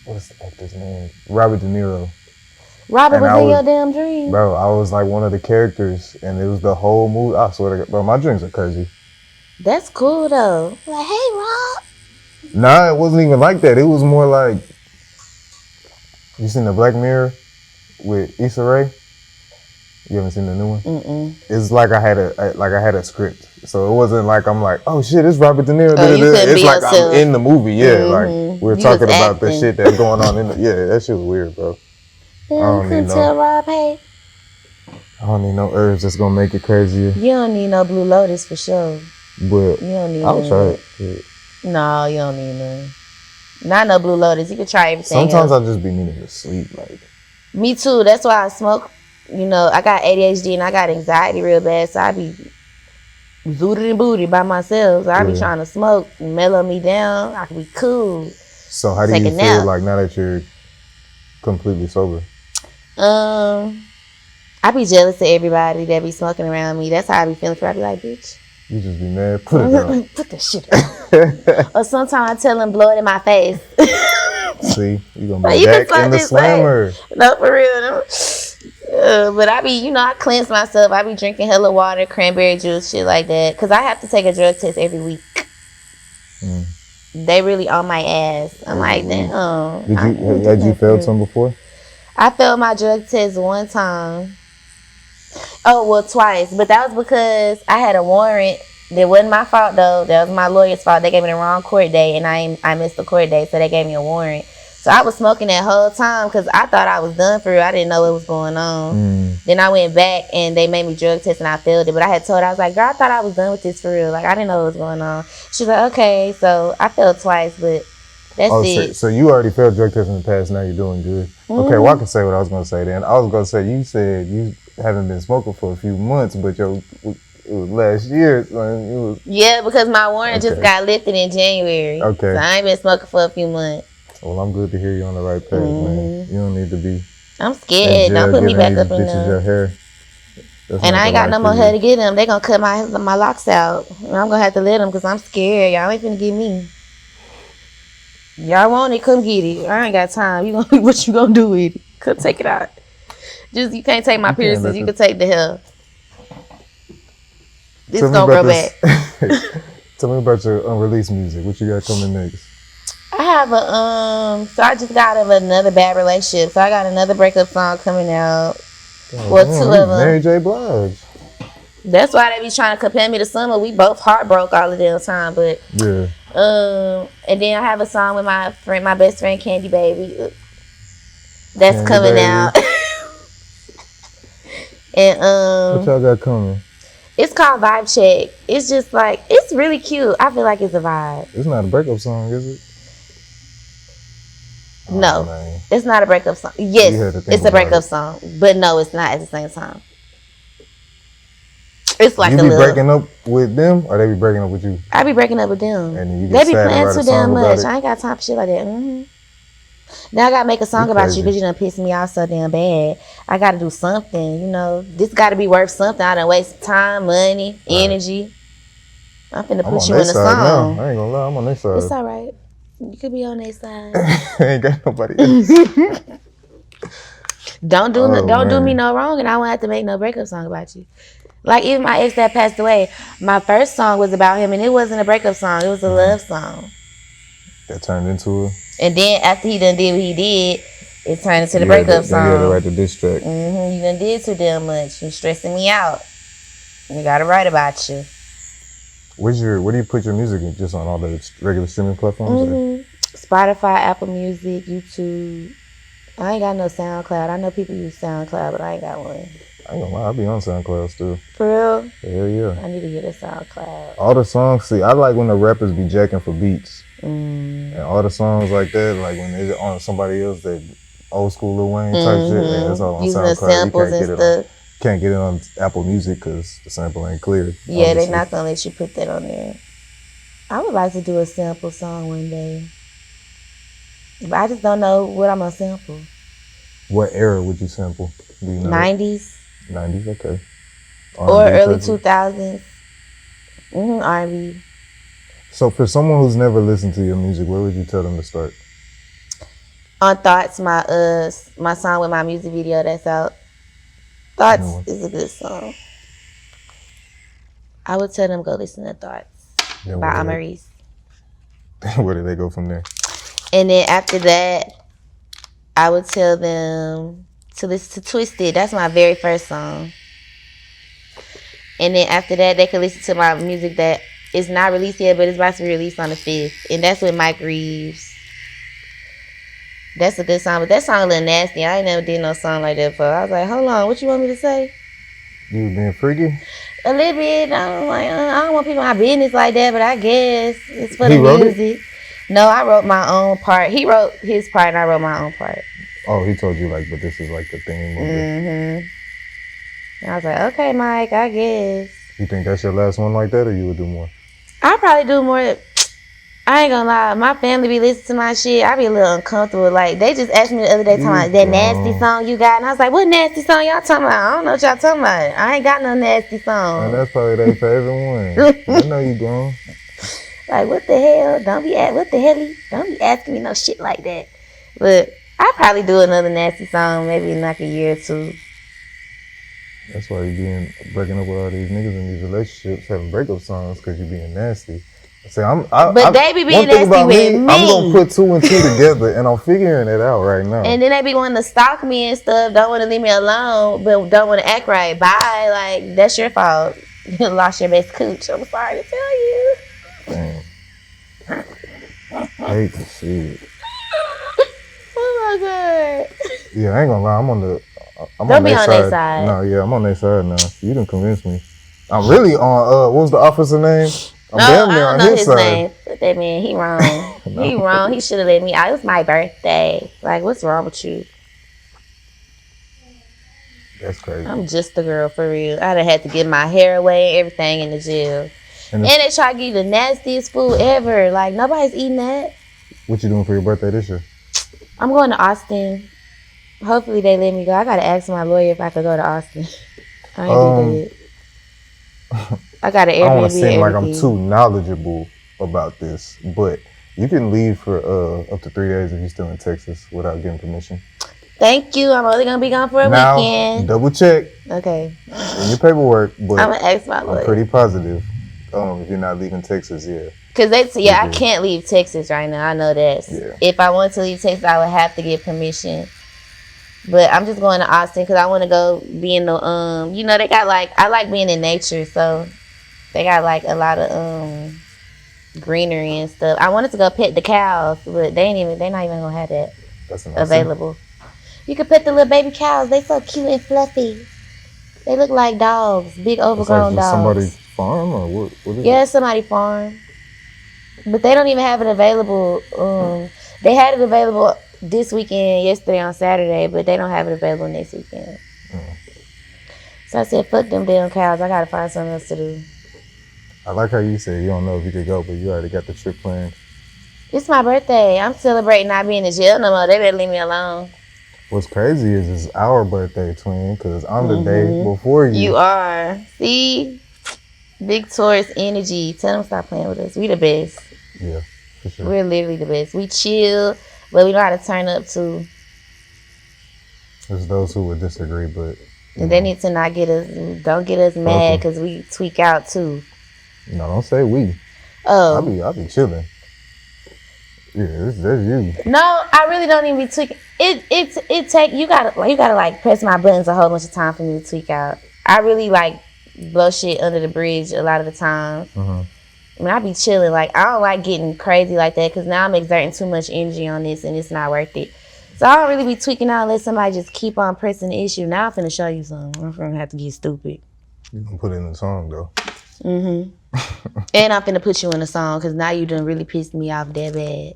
what's the actor's name? Robert De Niro. Robert was in your damn dream? Bro, I was like one of the characters, and it was the whole movie. I swear to God, bro, my dreams are crazy. That's cool, though. Like, hey, Rob. Nah, it wasn't even like that. It was more like, you seen the Black Mirror with Issa Rae? You haven't seen the new one? It's like I had a script. So it wasn't like I'm like, oh shit, it's Robert De Niro. It's like yourself. I'm in the movie, like we're talking about the shit that's going on in the that shit was weird, bro. You couldn't tell Rob, hey? I don't need no herbs that's gonna make it crazier. You don't need no Blue Lotus for sure. But you don't need I'll try it. No, you don't need none. Not no Blue Lotus. You can try everything. Sometimes else. I just be needing to sleep, like. Me too. That's why I smoke. You know, I got ADHD and I got anxiety real bad, so I be zooted and booted by myself. So I be Yeah. trying to smoke, mellow me down. I can be cool. So how do Take you a feel nap. like now that you're completely sober? I be jealous of everybody that be smoking around me. That's how I be feeling. I be like, bitch, You just be mad, put it out. put the shit out. Or sometimes I tell them, blow it in my face. See, you gonna Like, be you can back suck in the this slammer. No, for real. No. But I be, you know, I cleanse myself. I be drinking hella water, cranberry juice, shit like that. Because I have to take a drug test every week. They really on my ass. I'm like, damn. Had you failed some before? I failed my drug test one time. Oh, well, twice. But that was because I had a warrant. That wasn't my fault, though. That was my lawyer's fault. They gave me the wrong court date, and I missed the court date, so they gave me a warrant. So I was smoking that whole time because I thought I was done for real. I didn't know what was going on. Then I went back, and they made me drug test, and I failed it. But I had told her, I was like, girl, I thought I was done with this for real. Like, I didn't know what was going on. She was like, okay. So I failed twice, but that's it. So you already failed drug tests in the past, now you're doing good. Okay, well, I can say what I was going to say then. I was going to say, you said you haven't been smoking for a few months, but it was last year. So yeah, because my warrant just got lifted in January. Okay. So I ain't been smoking for a few months. Well, I'm good to hear you on the right path, man. You don't need to be. I'm scared. Don't put me back up in there. Your hair. And I ain't got no more hair to get them. They gonna cut my locks out. And I'm gonna have to let them because I'm scared. Y'all ain't finna get me. Y'all want it? Come get it. I ain't got time. What you gonna do with it? Come take it out. Just you can't take my piercings. You can take the hair. This gonna grow back. Tell me about your unreleased music. What you got coming next? I have so I just got out of another bad relationship. So I got another breakup song coming out. Well, two of them. Mary J. Blige. That's why they be trying to compare me to Summer. We both heartbroke all the damn time, but yeah. And then I have a song with my best friend Candy Baby. That's Candy coming Baby. out. And what y'all got coming? It's called Vibe Check. It's just like, it's really cute. I feel like it's a vibe. It's not a breakup song, is it? No, man. It's not a breakup song. Yes, it's a breakup song, but no, it's not at the same time. It's like you be breaking up with them, or they be breaking up with you? I be breaking up with them. And you they be playing too damn much. I ain't got time for shit like that. Now I gotta make a song about you because you done pissed me off so damn bad. I gotta do something, you know. This gotta be worth something. I done waste time, money, energy. I'm finna put you in a song. Now. I ain't gonna lie, I'm on this side. It's all right. You could be on their side. I ain't got nobody else. Don't do me no wrong, and I won't have to make no breakup song about you. Like, even my ex that passed away, my first song was about him, and it wasn't a breakup song. It was a love song. That turned into a... And then after he done did what he did, it turned into the breakup song. You had to write the diss track. You done did too damn much. You stressing me out. You gotta write about you. Where do you put your music in? Just on all the regular streaming platforms? Spotify, Apple Music, YouTube. I ain't got no SoundCloud. I know people use SoundCloud, but I ain't got one. I ain't gonna lie, I be on SoundCloud still. For real? Hell yeah. I need to get a SoundCloud. All the songs, see, I like when the rappers be jacking for beats. And all the songs like that, like when they're on somebody else, that old school Lil Wayne type shit, man, that's all on using SoundCloud. The samples and Can't get it on Apple Music because the sample ain't clear. Yeah, they're not gonna let you put that on there. I would like to do a sample song one day, but I just don't know what I'm gonna sample. What era would you sample? Do you know 90s. 90s, okay. Or early 2000s. R&B. So for someone who's never listened to your music, where would you tell them to start? On Thoughts, my song with my music video that's out. Thoughts is a good song. I would tell them go listen to Thoughts by Amaris. Where do they go from there? And then after that, I would tell them to listen to Twisted. That's my very first song. And then after that, they can listen to my music that is not released yet, but it's about to be released on the 5th. And that's with Mike Reeves. That's a good song, but that song a little nasty. I ain't never did no song like that before. I was like, hold on, what you want me to say? You being freaky? A little bit. I'm like, I don't want people in my business like that, but I guess it's for the music. No, I wrote my own part. He wrote his part, and I wrote my own part. Oh, he told you like, but this is like the theme of it. I was like, okay, Mike, I guess. You think that's your last one like that, or you would do more? I'll probably do more. I ain't gonna lie, my family be listening to my shit. I be a little uncomfortable. Like, they just asked me the other day, talking about that nasty song you got. And I was like, what nasty song y'all talking about? I don't know what y'all talking about. I ain't got no nasty song. And that's probably their favorite one. I know you grown. Like, what the hell? Don't be asking me no shit like that. But I'll probably do another nasty song maybe in like a year or two. That's why you breaking up with all these niggas in these relationships, having breakup songs, because you being nasty. But they be being nasty with me. I'm gonna put 2 and 2 together, and I'm figuring it out right now. And then they be wanting to stalk me and stuff. Don't want to leave me alone, but don't want to act right. Bye. Like, that's your fault. You lost your best cooch. I'm sorry to tell you. Damn. I hate to see it. Oh my god. Yeah, I ain't gonna lie. I'm on their side. No, yeah, I'm on their side now. You done convinced me. I'm really on. What was the officer name? I'm damn near on his side. Name. But that man, he wrong. No. He wrong. He should have let me out. It was my birthday. Like, what's wrong with you? That's crazy. I'm just a girl for real. I done had to get my hair away, everything in the jail. And they try to give you the nastiest food ever. Like, nobody's eating that. What you doing for your birthday this year? I'm going to Austin. Hopefully they let me go. I gotta ask my lawyer if I could go to Austin. I ain't do that. I got an Airbnb. I don't want to seem like I'm too knowledgeable about this, but you can leave for up to 3 days if you're still in Texas without getting permission. Thank you. I'm only gonna be gone for a weekend. Double check. Okay. In your paperwork, but I'm gonna ask my lawyer. I'm pretty positive. If you're not leaving Texas, yeah. Cause I can't leave Texas right now. I know that. Yeah. If I want to leave Texas, I would have to get permission. But I'm just going to Austin because I want to go be in the they got I like being in nature, so they got like a lot of greenery and stuff. I wanted to go pet the cows, but they're not even gonna have that available. You can pet the little baby cows. They so cute and fluffy. They look like dogs, big overgrown dogs. Somebody's farm or what is it? Yeah, somebody's farm. But they don't even have it available. They had it available this weekend, yesterday on Saturday, but they don't have it available next weekend. So I said, fuck them damn cows. I gotta find something else to do. I like how you said you don't know if you could go, but you already got the trip planned. It's my birthday. I'm celebrating not being in jail no more. They better leave me alone. What's crazy is it's our birthday, twin, because I'm the day before you. You are. See? Big Taurus energy. Tell them stop playing with us. We the best. Yeah, for sure. We're literally the best. We chill, but we know how to turn up too. There's those who would disagree, but... And they need to not don't get us mad because we tweak out too. No, don't say we. Oh. I'll be chilling. Yeah, that's you. No, I really don't even be tweaking. You gotta like press my buttons a whole bunch of time for me to tweak out. I really like blow shit under the bridge a lot of the time. I mean, I be chilling. Like, I don't like getting crazy like that because now I'm exerting too much energy on this and it's not worth it. So I don't really be tweaking out unless somebody just keep on pressing the issue. Now I'm finna show you something. I'm finna have to get stupid. You gonna put it in the song though. And I'm finna put you in the song because now you done really pissed me off that bad.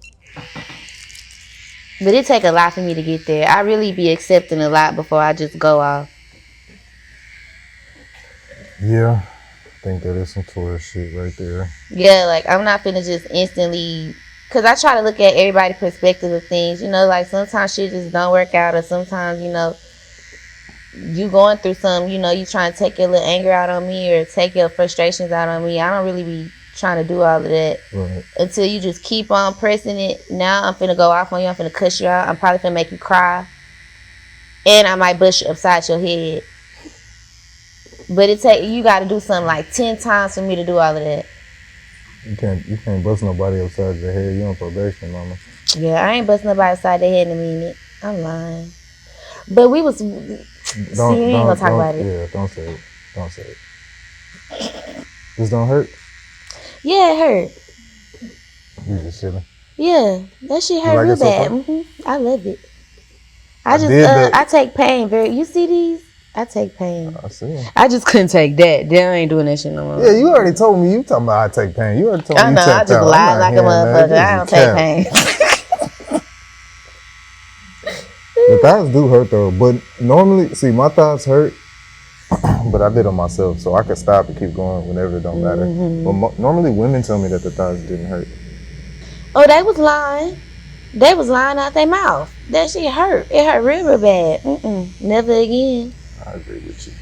But it take a lot for me to get there. I really be accepting a lot before I just go off. Yeah, I think that is some Taurus shit right there. Yeah, like I'm not finna just instantly, cause I try to look at everybody's perspective of things. You know, like sometimes shit just don't work out, or sometimes you going through something. You trying to take your little anger out on me or take your frustrations out on me. I don't really be trying to do all of that until you just keep on pressing it. Now I'm finna go off on you. I'm finna cuss you out. I'm probably finna make you cry, and I might bust you upside your head. But you got to do something like 10 times for me to do all of that. You can't bust nobody upside your head. You on probation, mama. Yeah, I ain't busting nobody upside their head in a minute. I'm lying. But we was... we ain't gonna talk about it. Yeah, don't say it. Don't say it. This don't hurt? Yeah, it hurt. You just chilling? Yeah, that shit hurt real bad. So I love it. I take pain very... You see these? I take pain. I see. I just couldn't take that. Then I ain't doing that shit no more. Yeah, you already told me. You talking about I take pain. You already told me you take pain. I just lied like a motherfucker. I don't take pain. The thighs do hurt though, but normally, see, my thighs hurt, but I did them myself, so I could stop and keep going whenever it don't matter. But normally, women tell me that the thighs didn't hurt. Oh, they was lying. They was lying out their mouth. That shit hurt. It hurt real, real bad. Never again. I agree with you.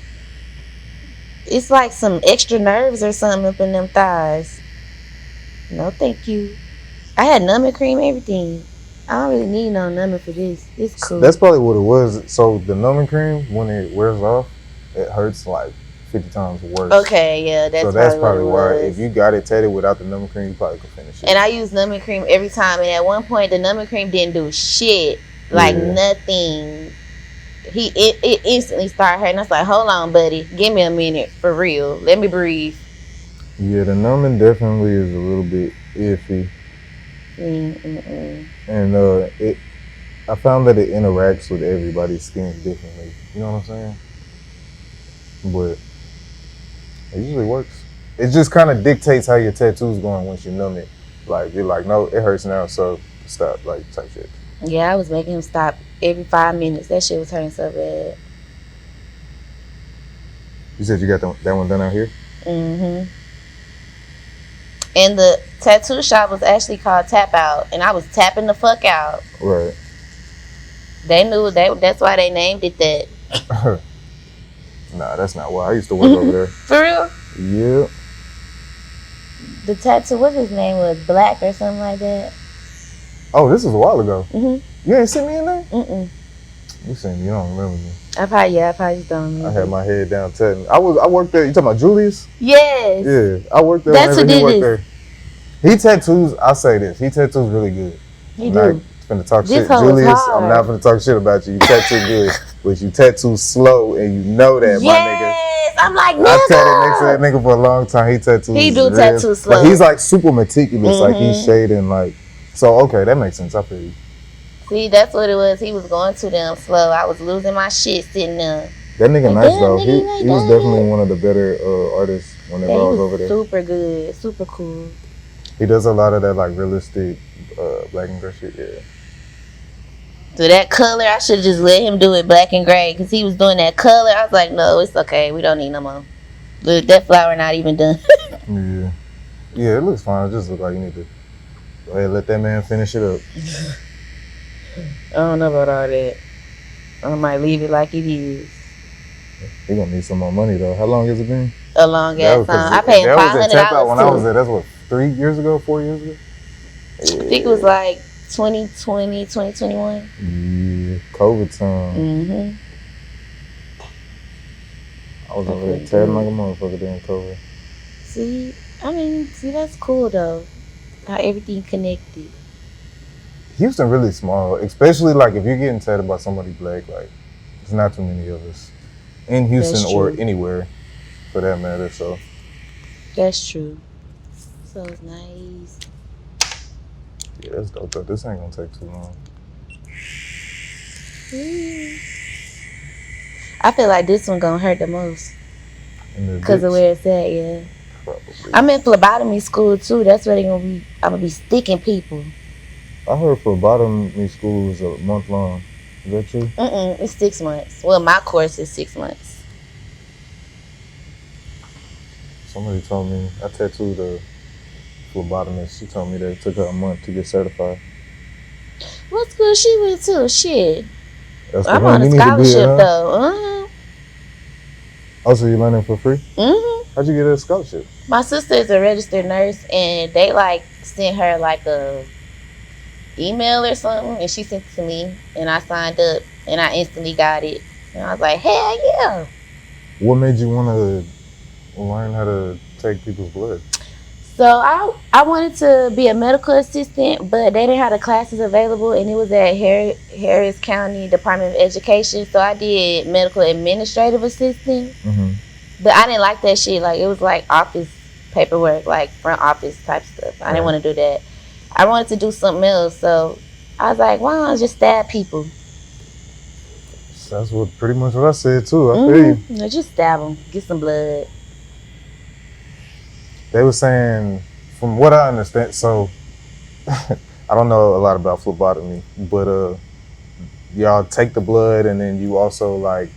It's like some extra nerves or something up in them thighs. No, thank you. I had numbing cream, everything. I don't really need no numbing for this. It's cool. That's probably what it was. So the numbing cream, when it wears off, it hurts like 50 times worse. Okay, yeah, that's probably why. what it was. If you got it tatted without the numbing cream, you probably could finish it. And I use numbing cream every time. And at one point, the numbing cream didn't do shit. Like nothing. It instantly started hurting. I was like, hold on, buddy. Give me a minute. For real. Let me breathe. Yeah, the numbing definitely is a little bit iffy. And I found that it interacts with everybody's skin differently. You know what I'm saying? But it usually works. It just kind of dictates how your tattoo's going once you numb it. Like, you're like, no, it hurts now, so stop, like, type shit. Yeah, I was making him stop every 5 minutes. That shit was hurting so bad. You said you got that one done out here? And the tattoo shop was actually called Tap Out, and I was tapping the fuck out. Right. They knew that's why they named it that. Nah, that's not why. I used to work over there. For real? Yeah. The tattoo, what his name was, Black or something like that. Oh, this was a while ago. You ain't seen me in there? You seen me? You don't remember me. I probably just don't remember. I had my head down tatting. I worked there. You talking about Julius? Yes. Yeah, I worked there. That's whenever who he worked did there. He tattoos. I'll say this. He tattoos really good. He I'm do. not finna talk This shit, hoe is Julius. hard. I'm not finna talk shit about you. You tattoo good, but you tattoo slow, and you know that, my nigga. Yes, I'm like, I nigga. tatted next to that nigga for a long time. He tattoos. He do real, tattoo slow. But he's like super meticulous. Like he's shading like. So okay, that makes sense. I feel you. See, that's what it was. He was going too damn slow. I was losing my shit sitting there. That nigga Like, nice damn, though. nigga, He like was that. definitely one of the better artists whenever Yeah, I he was was over there. super good, super cool. He does a lot of that like realistic black and gray shit. Yeah. So that color, I should just let him do it black and gray because he was doing that color. I was like, no, it's okay. We don't need no more. Look, that flower not even done. Yeah. Yeah, it looks fine. It just looks like you need to go ahead and let that man finish it up. I don't know about all that. I might leave it like it is. He gonna need some more money though. How long has it been? A long ass time. I paid him that was at Tap Out when I was $500 there. That's what, 3 years ago, 4 years ago? I think it was like 2020, 2021. Yeah, COVID time. I was over there tatting like a motherfucker during COVID. See, that's cool though. How everything connected. Houston really small, especially like if you're getting tatted by somebody black, like there's not too many of us in Houston That's or true. anywhere for that matter. So That's true. So it's nice. yeah, that's dope though. This ain't gonna take too long. I feel like this one gonna hurt the most because of where it's at. Yeah, Probably. I'm in phlebotomy school too. That's where I'm gonna be sticking people. I heard phlebotomy school is a month long. Is that true? It's 6 months. Well, my course is 6 months. Somebody told me I tattooed a phlebotomist. She told me that it took her a month to get certified. What school she went to? Shit, That's the I'm one on a you need to be at, scholarship huh? though. Oh, so you learning for free? How'd you get a scholarship? My sister is a registered nurse, and they like sent her like a email or something, and she sent it to me, and I signed up, and I instantly got it, and I was like, hell yeah. What made you want to learn how to take people's blood? So I wanted to be a medical assistant, but they didn't have the classes available, and it was at Harris County Department of Education. So I did medical administrative assistant, but I didn't like that shit. Like it was like office paperwork, like front office type stuff. I didn't want to do that. I wanted to do something else, so I was like, why don't I just stab people? That's pretty much what I said too. I feel you. No, just stab them, get some blood. They were saying, from what I understand, so I don't know a lot about phlebotomy, but y'all take the blood and then you also like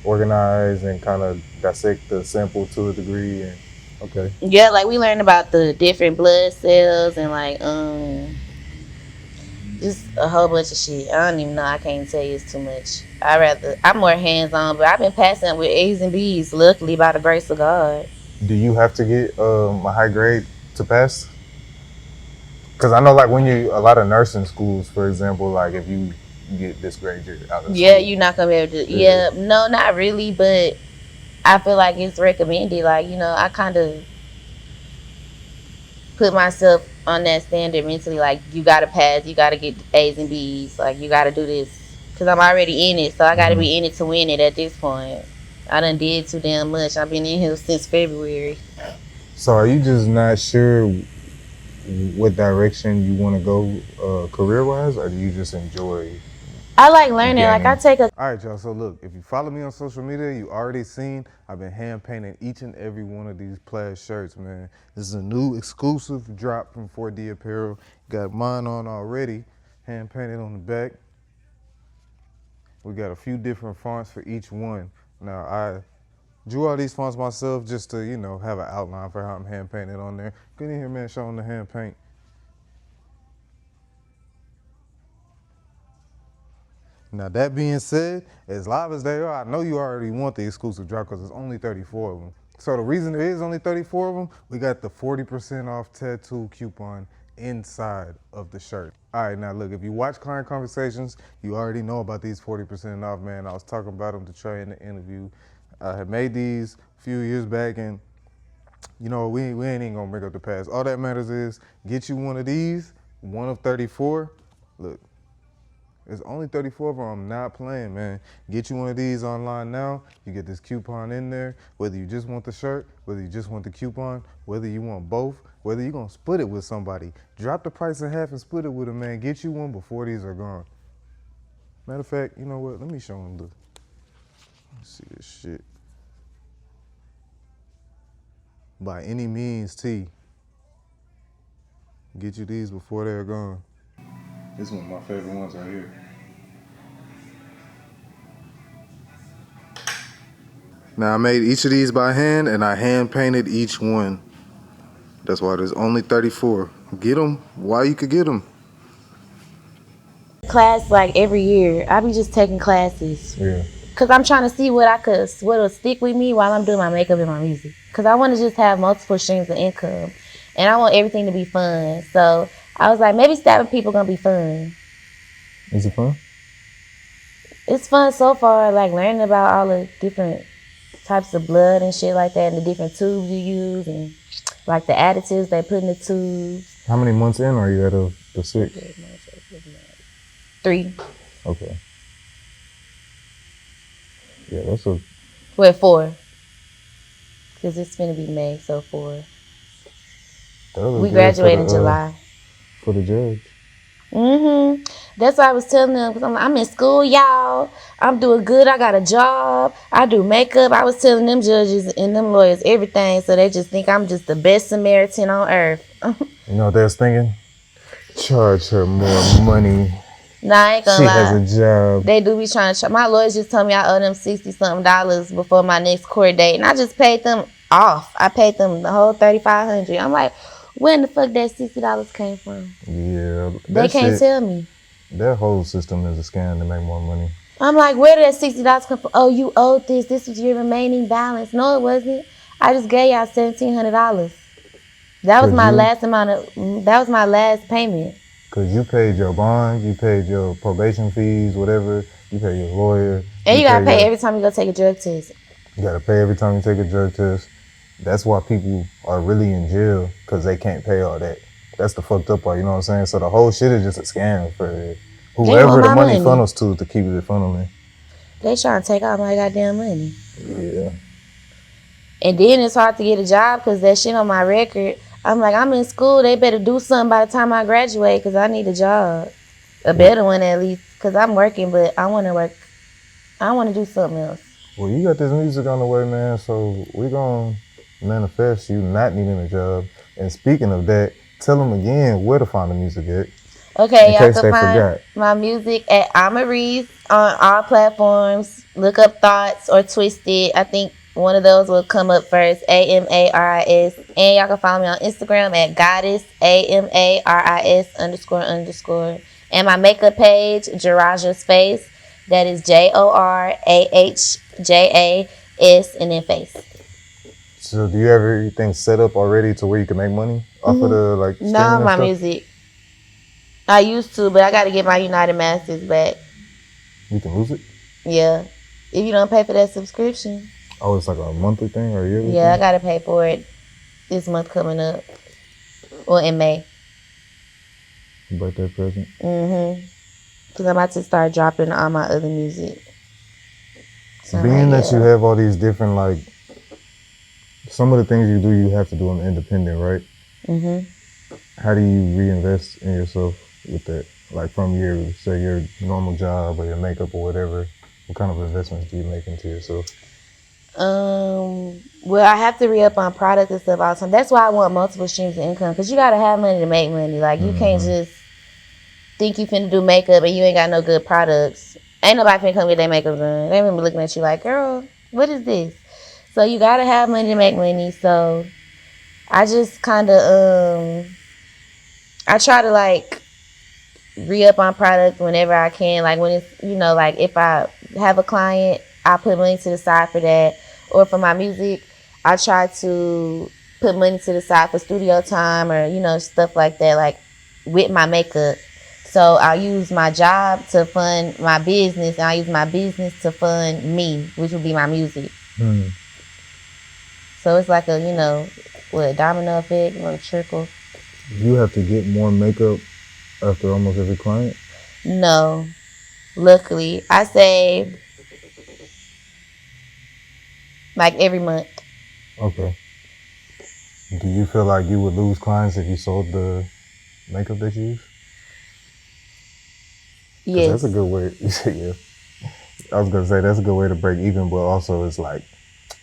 organize and kind of dissect the sample to a degree. And okay. Yeah, like we learned about the different blood cells and like just a whole bunch of shit. I don't even know. I can't tell you it's too much. I'm more hands on, but I've been passing with A's and B's, luckily by the grace of God. Do you have to get a high grade to pass? Because I know, like, when a lot of nursing schools, for example, like, if you get this grade, you're out of Yeah, school. you're not gonna be able to. Yeah, no, not really, but I feel like it's recommended. Like, I kind of put myself on that standard mentally. Like, you gotta pass, you gotta get A's and B's. Like, you gotta do this because I'm already in it, so I gotta be in it to win it. At this point, I done did too damn much. I've been in here since February. So, are you just not sure what direction you want to go career-wise, or do you just enjoy? I like learning. Like, I take a. All right, y'all. So look, if you follow me on social media, you already seen I've been hand painting each and every one of these plaid shirts, man. This is a new exclusive drop from 4D Apparel. Got mine on already, hand painted on the back. We got a few different fonts for each one. Now I drew all these fonts myself just to, have an outline for how I'm hand painted on there. Get in here, man, showing the hand paint. Now that being said, as live as they are, I know you already want the exclusive drop because there's only 34 of them. So the reason there is only 34 of them, we got the 40% off tattoo coupon inside of the shirt. All right, now look, if you watch Client Conversations, you already know about these 40% off, man. I was talking about them to Trey in the interview. I had made these a few years back, and we ain't even gonna bring up the past. All that matters is get you one of these, one of 34. Look, there's only 34 of them. I'm not playing, man. Get you one of these online now. You get this coupon in there. Whether you just want the shirt, whether you just want the coupon, whether you want both, whether you're going to split it with somebody. Drop the price in half and split it with them, man. Get you one before these are gone. Matter of fact, you know what? Let me show them let's see this shit. By any means, T. Get you these before they're gone. This is one of my favorite ones right here. Now I made each of these by hand and I hand painted each one. That's why there's only 34. Get them while you could get them. Class like every year. I be just taking classes. Yeah. Cause I'm trying to see what'll stick with me while I'm doing my makeup and my music. Cause I want to just have multiple streams of income, and I want everything to be fun. So I was like, maybe stabbing people gonna be fun. Is it fun? It's fun so far, like learning about all the different types of blood and shit like that, and the different tubes you use, and like the additives they put in the tubes. How many months in are you out of the 6? 3. Okay. Yeah, that's a... Wait, 4. Because it's gonna be May, so 4. We graduate in July. For the judge. That's why I was telling them, because I'm in school, y'all. I'm doing good. I got a job. I do makeup. I was telling them judges and them lawyers everything, so they just think I'm just the best Samaritan on earth. You know what they was thinking? Charge her more money. Nah, I ain't gonna She lie. has a job. They do be trying to. My lawyers just told me I owe them $60-something before my next court date, and I just paid them off. I paid them the whole $3,500. I'm like, where in the fuck that $60 came from? Yeah. They can't tell me. That whole system is a scam to make more money. I'm like, where did that $60 come from? Oh, you owed this. This was your remaining balance. No, it wasn't. I just gave y'all $1,700. That was my last amount of. That was my last payment. Cause you paid your bond, you paid your probation fees, whatever. You pay your lawyer. And you gotta pay every time you go take a drug test. You gotta pay every time you take a drug test. That's why people are really in jail, cause they can't pay all that. That's the fucked up part, you know what I'm saying? So the whole shit is just a scam for whoever the money funnels to keep it funneling. They trying to take all my goddamn money. Yeah. And then it's hard to get a job because that shit on my record. I'm like, I'm in school. They better do something by the time I graduate because I need a job. A better one at least, because I'm working, but I want to work. I want to do something else. Well, you got this music on the way, man, so we're going to manifest you not needing a job. And speaking of that, tell them again where to find the music at. Okay, in y'all case can they find forgot. my music at Amaris on all platforms. Look up Thoughts or Twisted. I think one of those will come up first. Amaris. And y'all can follow me on Instagram at Goddess AMARIS __. And my makeup page, Jaraja's Face. That is JORAHJAS and then face. So do you have everything set up already to where you can make money off of the like streaming Not and my stuff? music. I used to, but I got to get my United Masters back. You can lose it? Yeah. If you don't pay for that subscription. Oh, it's like a monthly thing or a yearly Yeah, I thing? got to pay for it this month coming up. Or in May. Birthday present. Because I'm about to start dropping all my other music. So Being like, that you have all these different, like, some of the things you do, you have to do them independent, right? How do you reinvest in yourself with that? Like from your, say, your normal job or your makeup or whatever, what kind of investments do you make into yourself? Well, I have to re-up on product and stuff all the time. That's why I want multiple streams of income. Because you got to have money to make money. Like, you can't just think you finna do makeup and you ain't got no good products. Ain't nobody finna come get their makeup done. They gonna be looking at you like, girl, what is this? So you gotta have money to make money. So I just kind of I try to like re-up on products whenever I can. Like when it's, you know, like if I have a client, I put money to the side for that. Or for my music, I try to put money to the side for studio time or, you know, stuff like that, like with my makeup. So I use my job to fund my business, and I use my business to fund me, which would be my music. So it's like a, you know, what, domino effect, or a trickle. You have to get more makeup after almost every client? No. Luckily. I save like every month. Okay. Do you feel like you would lose clients if you sold the makeup that you use? Yes. That's a good way. You say yeah. I was gonna say that's a good way to break even, but also it's like,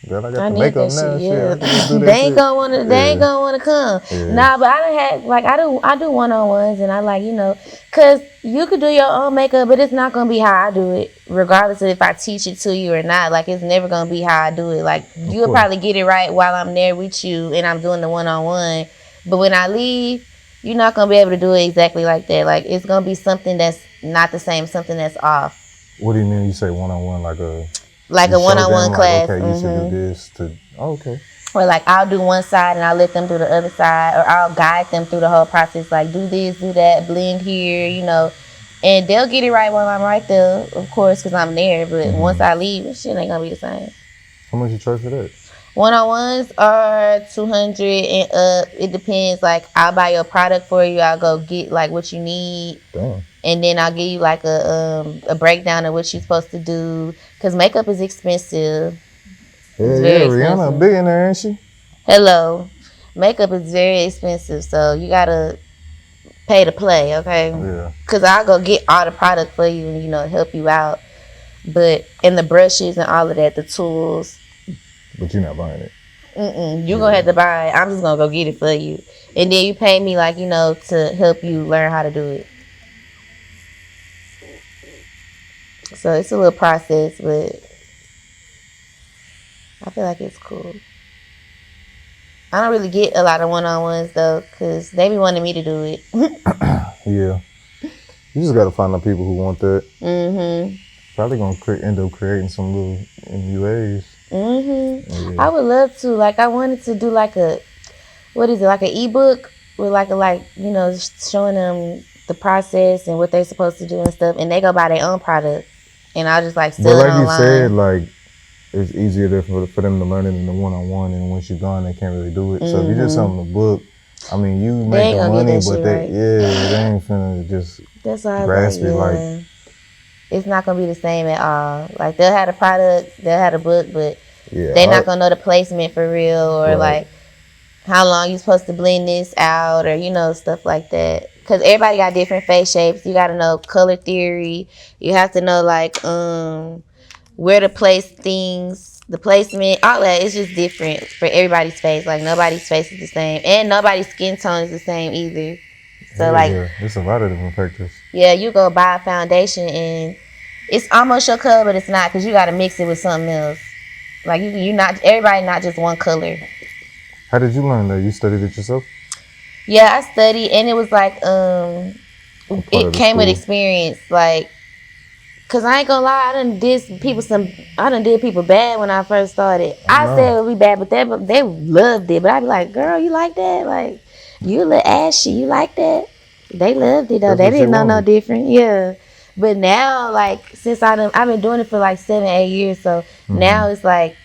girl, I got I the need makeup that now. shit. Yeah, I can just do that they ain't shit. gonna wanna. They ain't gonna wanna come. Yeah. Nah, but I done had like I do one-on-ones, and I like, you know, cause you could do your own makeup, but it's not gonna be how I do it, regardless of if I teach it to you or not. Like it's never gonna be how I do it. Like you'll probably get it right while I'm there with you, and I'm doing the one-on-one. But when I leave, you're not gonna be able to do it exactly like that. Like it's gonna be something that's not the same, something that's off. What do you mean? You say one-on-one, like a one-on-one class? Like, okay, you should do this. Okay. Or like I'll do one side and I'll let them do the other side, or I'll guide them through the whole process. Like do this, do that, blend here, you know, and they'll get it right while I'm right there, of course, because I'm there. But once I leave, shit ain't gonna be the same. How much you charge for that? One-on-ones are $200 and up. It depends. Like I'll buy your product for you. I'll go get like what you need. Damn. And then I'll give you like a breakdown of what you're supposed to do, because makeup is expensive. Yeah, Rihanna a billionaire, ain't she? Hello. Makeup is very expensive, so you gotta pay to play, okay? Yeah. Because I'll go get all the product for you and, you know, help you out. But, and the brushes and all of that, the tools. But you're not buying it. You're gonna have to buy it. I'm just gonna go get it for you. And then you pay me, like, you know, to help you learn how to do it. So it's a little process, but I feel like it's cool. I don't really get a lot of one-on-ones though, because they be wanting me to do it. Yeah. You just gotta find the people who want that. Probably gonna end up creating some little MUAs. Yeah. I would love to. Like I wanted to do like a, what is it, like an ebook with like you know, showing them the process and what they're supposed to do and stuff, and they go buy their own product. And I'll just like sell it online. But like you said, like it's easier for them to learn it in the one-on-one, and once you're gone, they can't really do it. So if you just sell them a book, I mean, you make the money, but they ain't finna just grasp it. Like it's not gonna be the same at all. Like they'll have the product, they'll have the book, but they're not gonna know the placement for real, or like how long you're supposed to blend this out, or you know, stuff like that. Because everybody got different face shapes. You got to know color theory. You have to know, like, where to place things, the placement, all that. It's just different for everybody's face. Like, nobody's face is the same. And nobody's skin tone is the same either. So like, yeah, there's a lot of different factors. yeah, you go buy a foundation and it's almost your color, but it's not because you got to mix it with something else. Like you not everybody not just one color. How did you learn that? You studied it yourself? Yeah, I studied and it was like it came with school? experience. Like, cause I ain't gonna lie, I done did people bad when I first started. I said it would be bad, but they loved it. But I be like, girl, you like that? Like, you a little ashy, you like that? They loved it though. That's They what didn't you know no wanted. different. Yeah. But now, like, since I've been doing it for like 7-8 years, so now it's like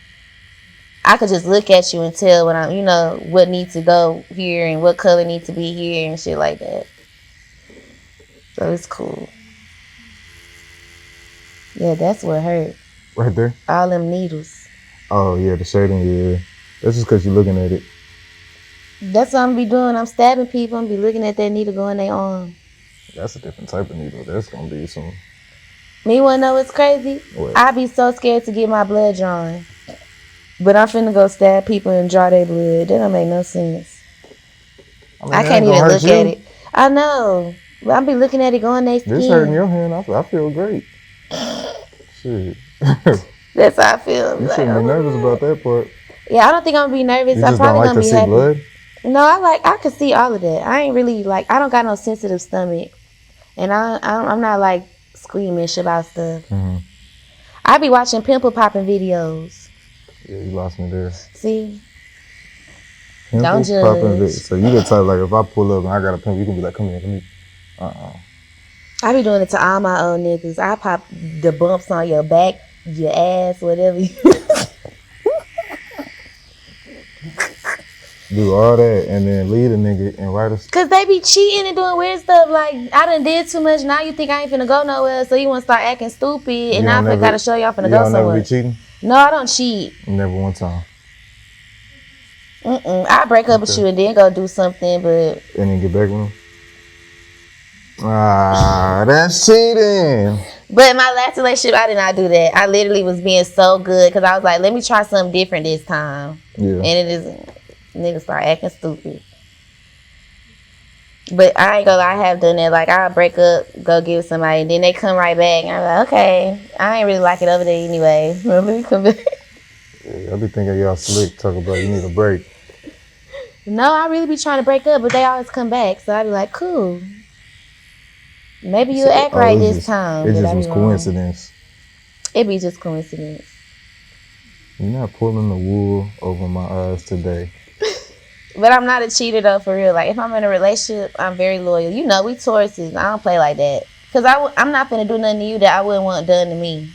I could just look at you and tell when I'm, what needs to go here and what color needs to be here and shit like that. So it's cool. Yeah, that's what hurt. Right there? All them needles. Oh, yeah, the shading, yeah. That's just because you're looking at it. That's what I'm be doing. I'm stabbing people. I'm be looking at that needle going their arm. That's a different type of needle. That's going to be some... Me wanna know what's crazy? What? I be so scared to get my blood drawn. But I'm finna go stab people and draw their blood. That don't make no sense. I can't even look at it. I know. But I be looking at it going their skin. This hurting your hand. I feel great. Shit. That's how I feel. You shouldn't be nervous about that part. Yeah, I don't think I'm gonna be nervous. You I'm just don't probably like gonna to be see happy. blood? No, I can see all of that. I ain't really I don't got no sensitive stomach, and I'm not like squeamish about stuff. Mm-hmm. I be watching pimple popping videos. Yeah, you lost me there. See, Pimples don't popping judge. So you the type, like, if I pull up and I got a pimple, you can be like, come here. I be doing it to all my old niggas. I pop the bumps on your back, your ass, whatever. Do all that and then lead a nigga and write us. Cause they be cheating and doing weird stuff. Like, I done did too much. Now you think I ain't finna go nowhere, so you wanna start acting stupid, and now I gotta show y'all finna go somewhere. You don't never be cheating? No, I don't cheat. Never one time. I break up with you and then go do something, but And then get back with him? Ah, that's cheating. But my last relationship, I did not do that. I literally was being so good because I was like, let me try something different this time. Yeah. And it is, niggas start acting stupid. But I ain't gonna lie, I have done that. Like, I'll break up, go get with somebody, and then they come right back. And I'm like, okay, I ain't really like it over there anyway. Let me come back. Yeah, I be thinking y'all slick, talk about you need a break. No, I really be trying to break up, but they always come back. So I be like, cool. Maybe you'll act right this time. It just was coincidence. It be just coincidence. You're not pulling the wool over my eyes today. But I'm not a cheater though, for real. Like, if I'm in a relationship, I'm very loyal. You know, we Tauruses. I don't play like that. Because I'm not finna do nothing to you that I wouldn't want done to me.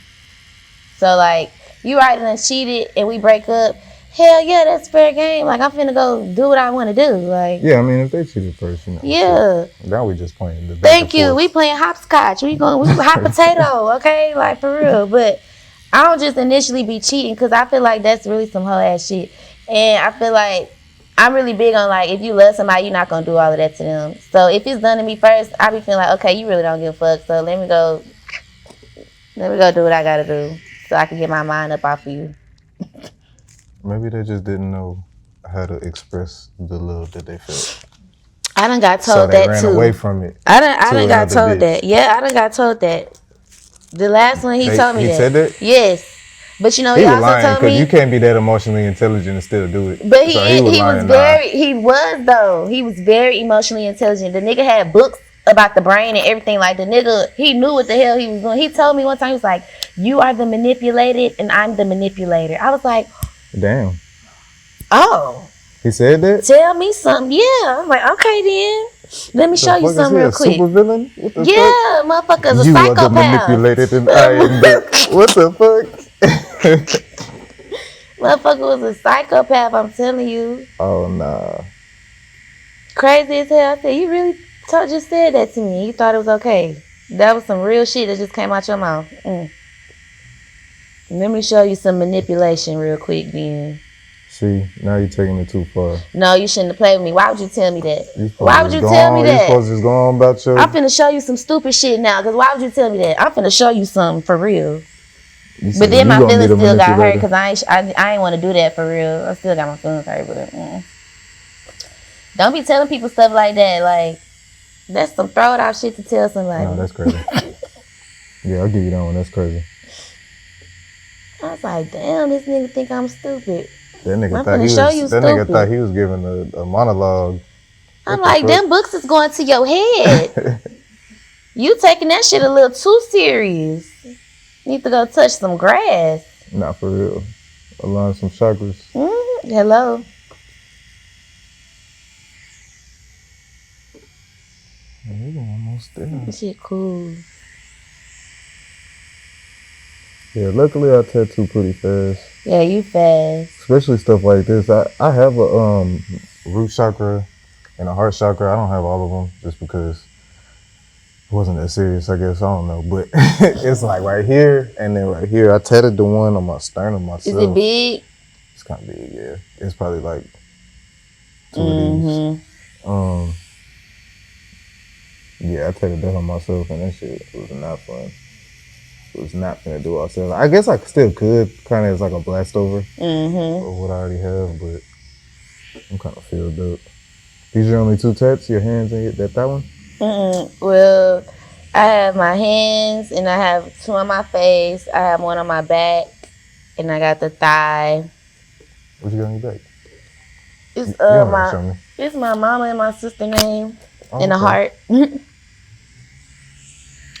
So, like, you right and cheated and we break up. Hell yeah, that's fair game. Like, I'm finna go do what I want to do. Like, yeah, I mean, if they cheated first, you know. Yeah. Now we just playing the back Thank and you. forth. We playing hopscotch. We hot potato, okay? Like, for real. But I don't just initially be cheating because I feel like that's really some hoe ass shit. And I feel like I'm really big on, like, if you love somebody, you're not going to do all of that to them. So if it's done to me first, I be feeling like, okay, you really don't give a fuck. So let me go do what I got to do so I can get my mind up off of you. Maybe they just didn't know how to express the love that they felt. I done got So told they that ran too. away from it. I done got another told bitch. that. Yeah, I done got told that. The last one he told me he that. said that? Yes. But you know, He he was also lying told because me. you can't be that emotionally intelligent and still do it. But So he was lying, very, he was very emotionally intelligent. The nigga had books about the brain and everything. Like, the nigga, he knew what the hell he was doing. He told me one time, he was like, you are the manipulated and I'm the manipulator. I was like, Damn. oh. He said that? Tell me something. Yeah. I'm like, okay then. Let me show you something real quick. Super villain? What the Yeah, motherfucker's a you psychopath. are the manipulated and I am the... What the fuck? Motherfucker was a psychopath, I'm telling you. Oh, nah. Crazy as hell. I said, you really just said that to me. You thought it was okay. That was some real shit that just came out your mouth. Let me show you some manipulation real quick then. See, now you're taking it too far. No, you shouldn't have played with me. Why would you tell me that? Why would you tell me that? You're supposed to just go on about your... I'm finna show you some stupid shit now, because why would you tell me that? I'm finna show you something for real. But then my feelings still got hurt because I ain't want to do that for real. I still got my feelings hurt, but don't be telling people stuff like that. Like, That's some throw it out shit to tell somebody. No, that's crazy. Yeah, I'll give you that one. That's crazy. I was like, damn, this nigga think I'm stupid. That nigga I'm thought he finna show you was. That nigga stupid. thought he was giving a monologue. I'm What like, the fuck? them books is going to your head. You taking that shit a little too serious. Need to go touch some grass. Not for real. Align some chakras. Mm-hmm. Hello. We almost there. This shit cool. Yeah, luckily I tattoo pretty fast. Yeah, you fast. Especially stuff like this. I have a root chakra and a heart chakra. I don't have all of them just because it wasn't that serious, I guess. I don't know. But it's like right here and then right here. I tatted the one on my sternum myself. Is it big? It's kind of big, yeah. It's probably like 2 of these. Yeah, I tatted that on myself and that shit was not fun. It was not gonna do all seven. I guess I still could, kind of as like a blast over of what I already have, but I'm kind of filled up. These are your only 2 tats, your hands and that one? Well, I have my hands and I have 2 on my face. I have 1 on my back and I got the thigh. What you got on your back? It's You don't have to show me. it's my mama and my sister name and a okay. heart.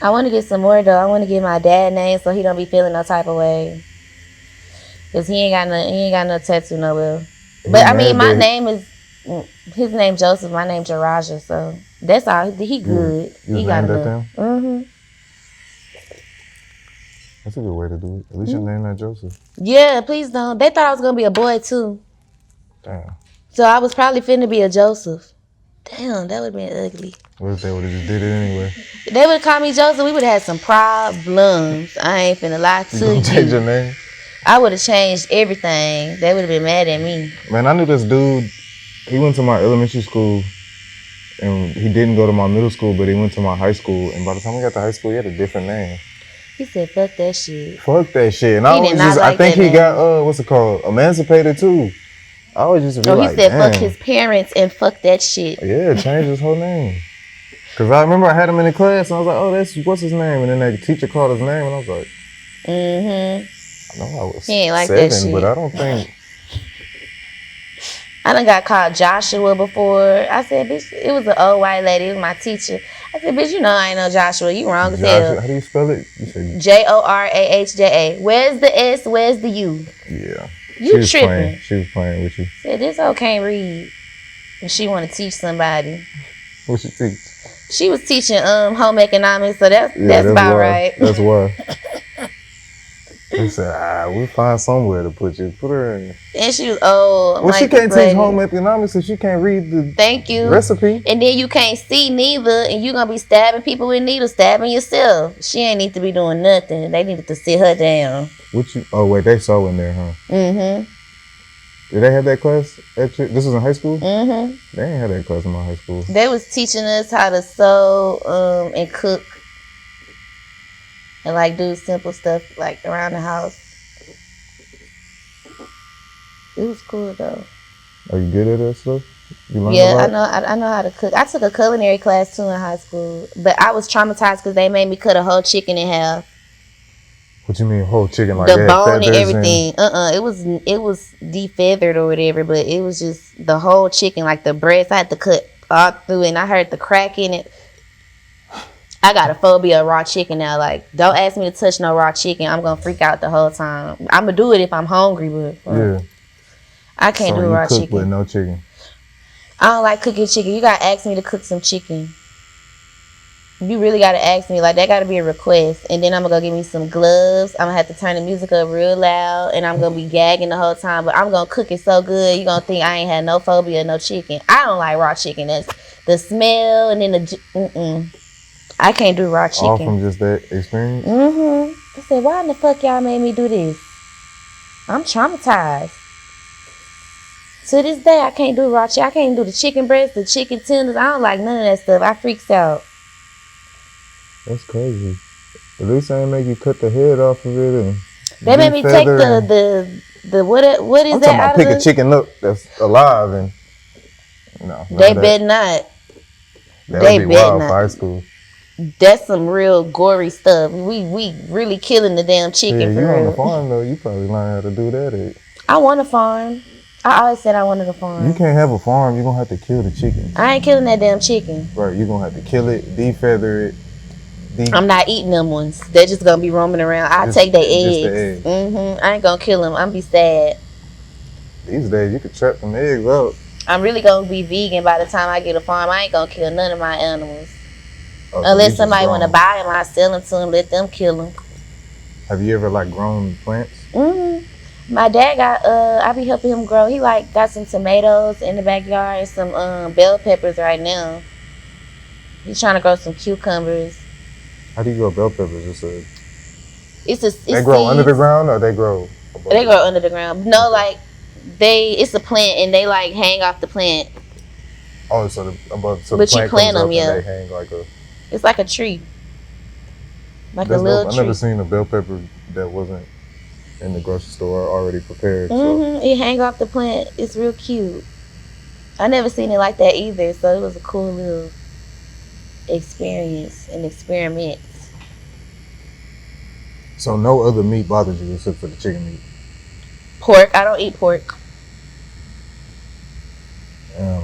I want to get some more though. I want to get my dad name so he don't be feeling no type of way. Cause he ain't got no tattoo nowhere. But I mean, my name is his name Joseph. My name Jaraja. So that's all. He good. You He was got named that enough. down? That's a good way to do it. At least your name not Joseph. Yeah, please don't. They thought I was gonna be a boy too. Damn. So I was probably finna be a Joseph. Damn, that would have been ugly. What if they would have just did it anyway? They would have called me Joseph. We would have had some problems. I ain't finna lie You to gonna change your you. name? I would have changed everything. They would have been mad at me. Man, I knew this dude. He went to my elementary school, and he didn't go to my middle school, but he went to my high school. And by the time we got to high school, he had a different name. He said, "Fuck that shit." Fuck that shit. And He I did always not just, like I think that he name. got what's it called, emancipated too. I always used to be Oh, like, he said, damn. "Fuck his parents and fuck that shit." Yeah, change his whole name. Cause I remember I had him in the class, and I was like, oh, that's what's his name, and then the teacher called his name, and I was like, I know I was He ain't like that 7, shit. but I don't think. I done got called Joshua before. I said, "Bitch," it was an old white lady. It was my teacher. I said, "Bitch, you know I ain't no Joshua. You wrong as hell." How do you spell it? You said Jorahja. Where's the S? Where's the U? yeah. You was tripping. playing. She was playing with you. Said this hoe can't read. And she want to teach somebody. What she teach? She was teaching home economics, so that's about why. right. That's why. They said, we'll find somewhere to put you. Put her in. And she was old. Well, she can't teach home economics if she can't read the Thank you. recipe. And then you can't see neither, and you gonna be stabbing people with needles, stabbing yourself. She ain't need to be doing nothing. They needed to sit her down. Oh, wait, they sew in there, huh? Did they have that class? This was in high school? They ain't had that class in my high school. They was teaching us how to sew and cook. And like do simple stuff like around the house. It was cool though. Are you good at that stuff? You learned a Yeah, lot? I know how to cook. I took a culinary class too in high school, but I was traumatized because they made me cut a whole chicken in half, What you mean, whole chicken like the that? bone and feathers everything. It was defeathered or whatever, but it was just the whole chicken, like the breast. I had to cut all through it, and I heard the crack in it. I got a phobia of raw chicken now. Like, don't ask me to touch no raw chicken. I'm gonna freak out the whole time. I'm gonna do it if I'm hungry, but Yeah. I can't So do you raw cook chicken. with no chicken. I don't like cooking chicken. You gotta ask me to cook some chicken. You really gotta ask me. Like, that gotta be a request. And then I'm gonna go get me some gloves. I'm gonna have to turn the music up real loud, and I'm gonna be gagging the whole time. But I'm gonna cook it so good, you gonna think I ain't had no phobia of no chicken. I don't like raw chicken. That's the smell, and then the I can't do raw chicken. All from just that experience? I said, why in the fuck y'all made me do this? I'm traumatized. To this day, I can't do raw chicken. I can't do the chicken breast, the chicken tenders. I don't like none of that stuff. I freaks out. That's crazy. At least I ain't make you cut the head off of it. And They made me take the what is I'm that talking about out pick of a chicken up that's alive and no. They bet not. That They would be bet wild for high not. school. That's some real gory stuff. We really killing the damn Yeah, chicken you for on the real. farm though. You probably learn how to do that. I want a farm. I always said I wanted a farm. You can't have a farm. You're gonna have to kill the chicken. I ain't killing that damn chicken. Right, you're gonna have to kill it, defeather it. I'm not eating them ones. They're just gonna be roaming around. I Just- take their just the eggs. eggs. I ain't gonna kill them. I'm be sad. These days, you can trap them eggs up. I'm really gonna be vegan by the time I get a farm. I ain't gonna kill none of my animals. Oh, so Unless these somebody just want to grown. buy them, I sell them to them. Let them kill them. Have you ever like grown plants? My dad got I be helping him grow. He like got some tomatoes in the backyard and some bell peppers right now. He's trying to grow some cucumbers. How do you grow bell peppers? They They grow under the ground or they grow above? They grow under the ground. No, like it's a plant and they like hang off the plant. Oh, so above. So But the you plant plant comes them, up yeah. and they hang like a. It's like a tree. Like That's a little dope. I tree. never seen a bell pepper that wasn't in the grocery store already prepared. So It hang off the plant. It's real cute. I never seen it like that either, so it was a cool little experience and experiment. So no other meat bothers you except for the chicken meat. Pork. I don't eat pork.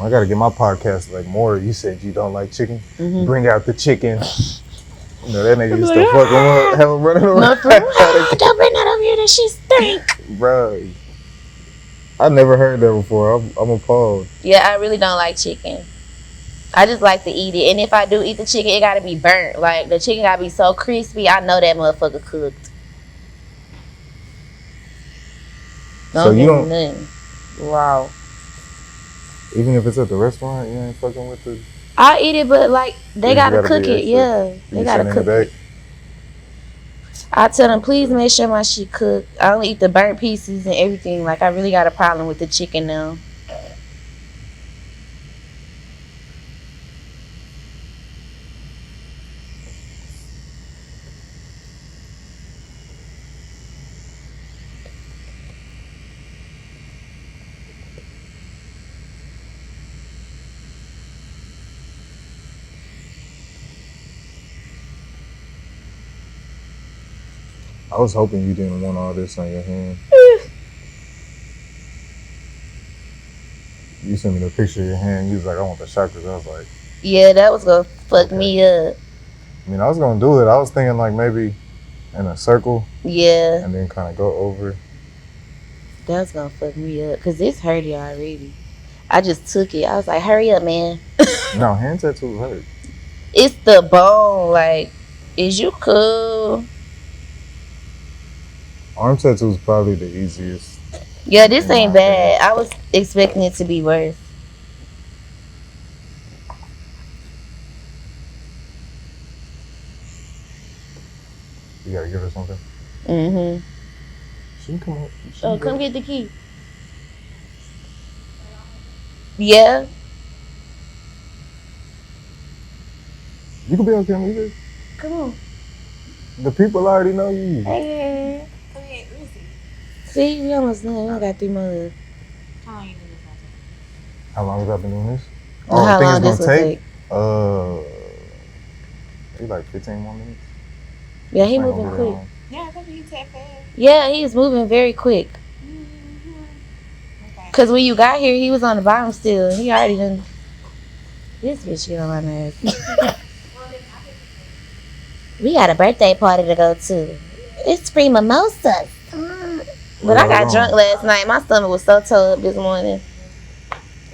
I gotta get my podcast like more. You said you don't like chicken. Mm-hmm. Bring out the chicken. You know that nigga used to fuck him up, have him running around. Don't bring that over here. That shit stink. Bro, I never heard that before. I'm appalled. Yeah, I really don't like chicken. I just like to eat it, and if I do eat the chicken, it gotta be burnt. Like the chicken gotta be so crispy. I know that motherfucker cooked. So you give me don't- nothing. Wow. Even if it's at the restaurant, you ain't fucking with the. I eat it, but like they You gotta gotta cook be it. extra. Yeah, they You gotta send cook it it. I tell them, please make sure my shit cooked. I only eat the burnt pieces and everything. Like I really got a problem with the chicken now. I was hoping you didn't want all this on your hand. You sent me the picture of your hand. You was like, I want the chakras. I was like, Yeah, that was gonna fuck me up. I mean, I was gonna do it. I was thinking like maybe in a circle Yeah, and then kind of go over. that was gonna fuck me up because it's hurting already. I just took it. I was like, hurry up, man. No, hand tattoos hurt. It's the bone. Like, is you cool? Arm tattoos probably the easiest. Yeah, this ain't bad. I was expecting it to be worse. You gotta give her something. Mm-hmm. She can come up. Oh, come get the key. Yeah. You can be on camera. You good. Come on. The people already know you. Hey. Okay, let me see. See, we almost done. We got 3 more left. How long you been doing this? How long have I been doing this? How I long think this will take? Maybe like 15 more minutes. Yeah, he Ain't gonna moving be that quick. long. Yeah, I thought you tap fast. Yeah, he's moving very quick. Okay. Cause when you got here, he was on the bottom still. He already done. This bitch get on my nerves. We got a birthday party to go to. It's free mimosas. But I got drunk last night. My stomach was so tore up this morning.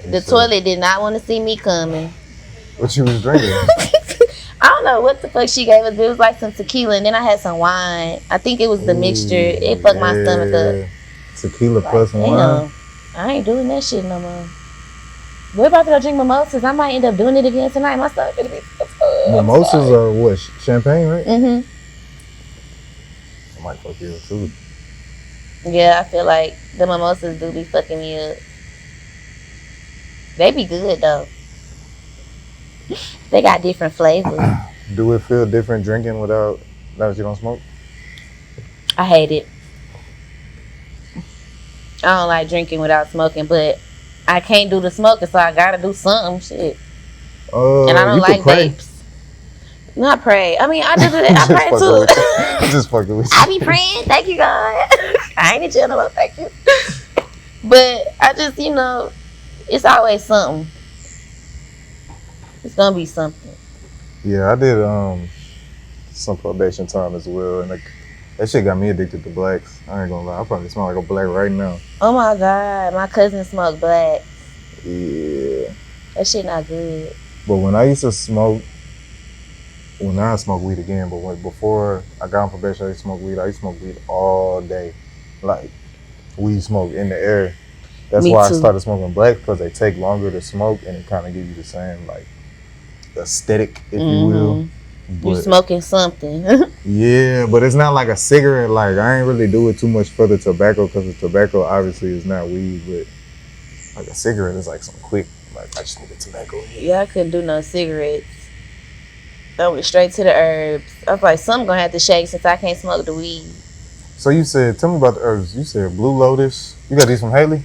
The toilet did not want to see me coming. What you was drinking? I don't know what the fuck she gave us, but it was like some tequila, and then I had some wine. I think it was the mixture. It fucked my stomach up. Tequila plus wine. Damn, I ain't doing that shit no more. We're about to go drink mimosas. I might end up doing it again tonight. My stomach gonna be so fucked. Mimosas are what? Champagne, right? Mm-hmm. I might fuck you up too. Yeah, I feel like the mimosas do be fucking me up. They be good though. They got different flavors. Do it feel different drinking without, now that you don't smoke? I hate it. I don't like drinking without smoking, but I can't do the smoking, so I gotta do something. Shit. And I don't You could like pray. vapes. Not pray. I mean, I do that. I Just pray fucking too. with you. Just fucking with I you. be praying. Thank you, God. I ain't a general. Thank you. But I just, it's always something. It's gonna be something. Yeah, I did some probation time as well, and that shit got me addicted to blacks. I ain't gonna lie, I probably smell like a black right now. Oh my God, my cousin smoked black. Yeah. That shit not good. But when I used to smoke, well now I smoke weed again, but before I got on probation, I used to smoke weed. I used to smoke weed all day. Like, weed smoke in the air. That's Me why too. I started smoking black, because they take longer to smoke and it kind of give you the same, like, aesthetic, if you will. You But, smoking something. yeah, but it's not like a cigarette. Like, I ain't really do it too much for the tobacco, because the tobacco obviously is not weed, but like a cigarette is like some quick, like, I just need a tobacco. Yeah, I couldn't do no cigarettes. I went straight to the herbs. I was like, something gonna have to shake since I can't smoke the weed. So you said, tell me about the herbs. You said Blue Lotus. You got these from Haley?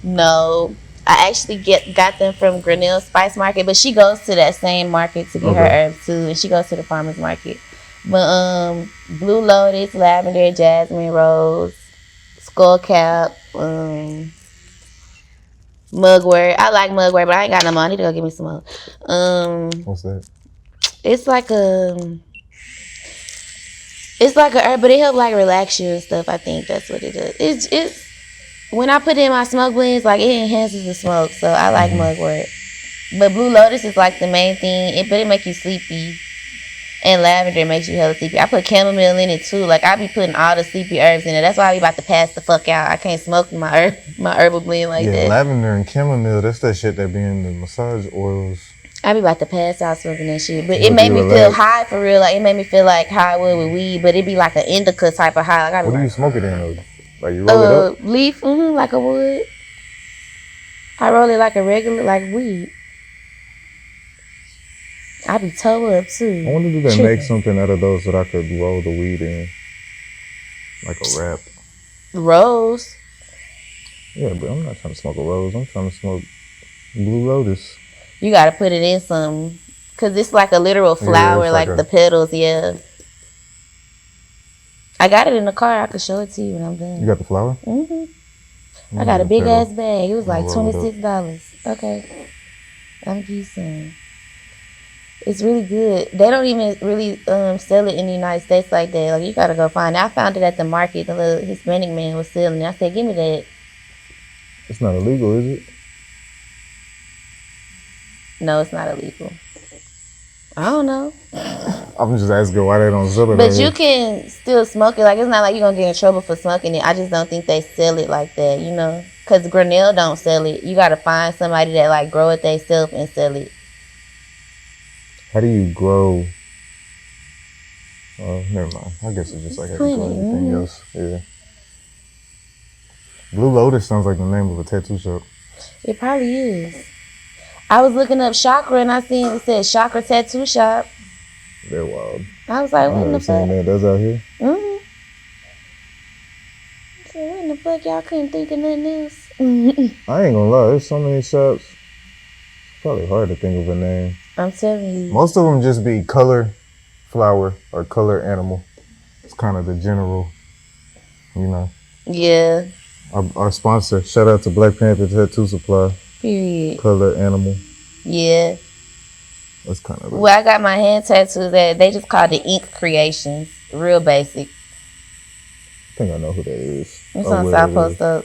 No. I actually got them from Grinnell Spice Market, but she goes to that same market to get her herbs too, and she goes to the farmer's market. But Blue Lotus, lavender, jasmine, rose, skullcap, mugwort. I like mugwort, but I ain't got no money. I need to go get me some more. What's that? It's like a herb, but it help like relax you and stuff. I think that's what it does. It's when I put it in my smoke blends, like it enhances the smoke. So I like mugwort. But Blue Lotus is like the main thing. But it make you sleepy. And lavender makes you hella sleepy. I put chamomile in it too. Like I be putting all the sleepy herbs in it. That's why I be about to pass the fuck out. I can't smoke my herbal blend like that. Yeah, lavender and chamomile, that's that shit that be in the massage oils. I be about to pass out smoking that shit. But it made me feel high for real. Like it made me feel like how I would with weed. But it be like an indica type of high. Like, what do you smoke it in though? Like you roll it up? Leaf, like a wood. I roll it like a regular, like weed. I be toe up too. I wonder if they make something out of those that I could roll the weed in. Like a wrap. Rose? Yeah, but I'm not trying to smoke a rose. I'm trying to smoke Blue Lotus. You gotta put it in something. Cause it's like a literal flower, like the petals, yeah. I got it in the car. I could show it to you when I'm done. You got the flower? I got a big ass bag. It was like $26. Okay. I'm give you some. It's really good. They don't even really sell it in the United States like that. Like you gotta go find it. I found it at the market. The little Hispanic man was selling it. I said, give me that. It's not illegal, is it? No, it's not illegal. I don't know. I'm just asking why they don't sell it. But you can still smoke it. Like, it's not like you're going to get in trouble for smoking it. I just don't think they sell it like that, you know? Because Grinnell don't sell it. You got to find somebody that, like, grow it themselves and sell it. How do you grow? Oh, never mind. I guess it's just like how you grow everything else. Yeah. Blue Lotus sounds like the name of a tattoo shop. It probably is. I was looking up chakra and I seen it said chakra tattoo shop. They're wild. I was like, what in the fuck? That's out here? I said, what in the fuck? Y'all couldn't think of nothing else? I ain't gonna lie. There's so many shops. It's probably hard to think of a name. I'm telling you. Most of them just be color flower or color animal. It's kind of the general, you know. Yeah. Our sponsor, shout out to Black Panther Tattoo Supply. Period. Color animal. Yeah. That's kind of. Well, I got my hand tattoos that they just called the Ink Creations. Real basic. I think I know who that is. It's on South Post Up.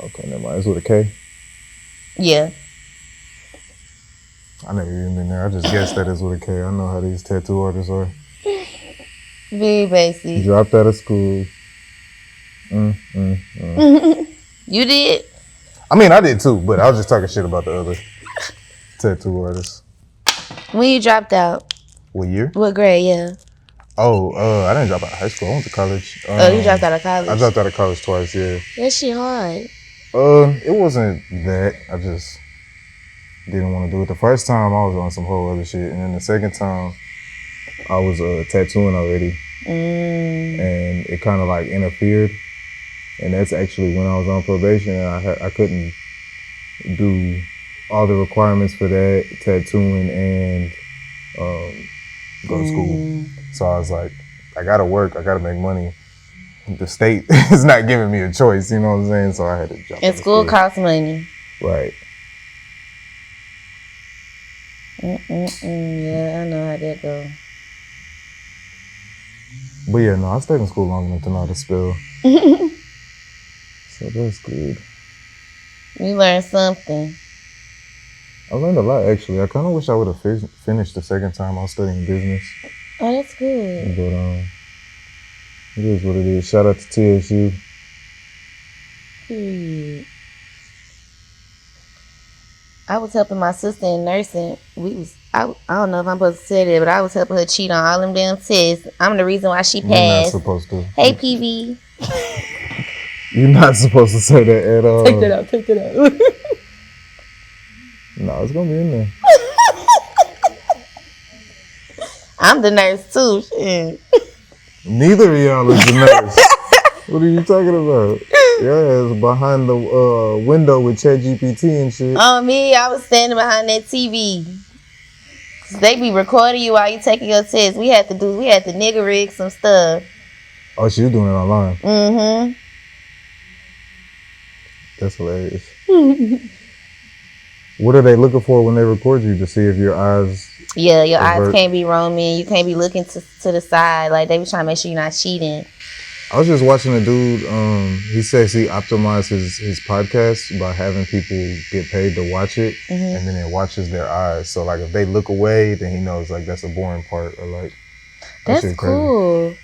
Okay, never mind. It's with a K? Yeah. I never even been there. I just guessed that it's with a K. I know how these tattoo artists are. Very basic. Dropped out of school. You did? I mean, I did too, but I was just talking shit about the other tattoo artists. When you dropped out? What year? What grade, yeah? Oh, I didn't drop out of high school. I went to college. You dropped out of college? I dropped out of college twice, yeah. That shit hard. It wasn't that. I just didn't want to do it. The first time, I was on some whole other shit. And then the second time, I was tattooing already. And it kind of like interfered. And that's actually when I was on probation and I couldn't do all the requirements for that, tattooing and go to school. So I was like, I gotta work, I gotta make money. The state is not giving me a choice, you know what I'm saying? So I had to jump. And school costs money. Right. Yeah, I know how that go. But yeah, no, I stayed in school long enough to know how to spell. So that's good. You learned something. I learned a lot, actually. I kind of wish I would have finished the second time I was studying business. Oh, that's good. But it is what it is. Shout out to TSU. I was helping my sister in nursing. I don't know if I'm supposed to say that, but I was helping her cheat on all them damn tests. I'm the reason why she passed. You're not supposed to. Hey, PV. You're not supposed to say that at all. Take that out. No, it's going to be in there. I'm the nurse, too. Shit. Neither of y'all is the nurse. What are you talking about? Yeah, it's behind the window with ChatGPT and shit. Oh, me, I was standing behind that TV. They be recording you while you taking your test. We had to nigga rig some stuff. Oh, she was doing it online. Mm-hmm. That's hilarious. What are they looking for when they record you to see if your eyes... Yeah, your eyes can't be roaming. You can't be looking to the side. Like, they be trying to make sure you're not cheating. I was just watching a dude, he says he optimized his podcast by having people get paid to watch it, and then it watches their eyes. So, like, if they look away, then he knows, like, that's a boring part. Or, like, that's cool.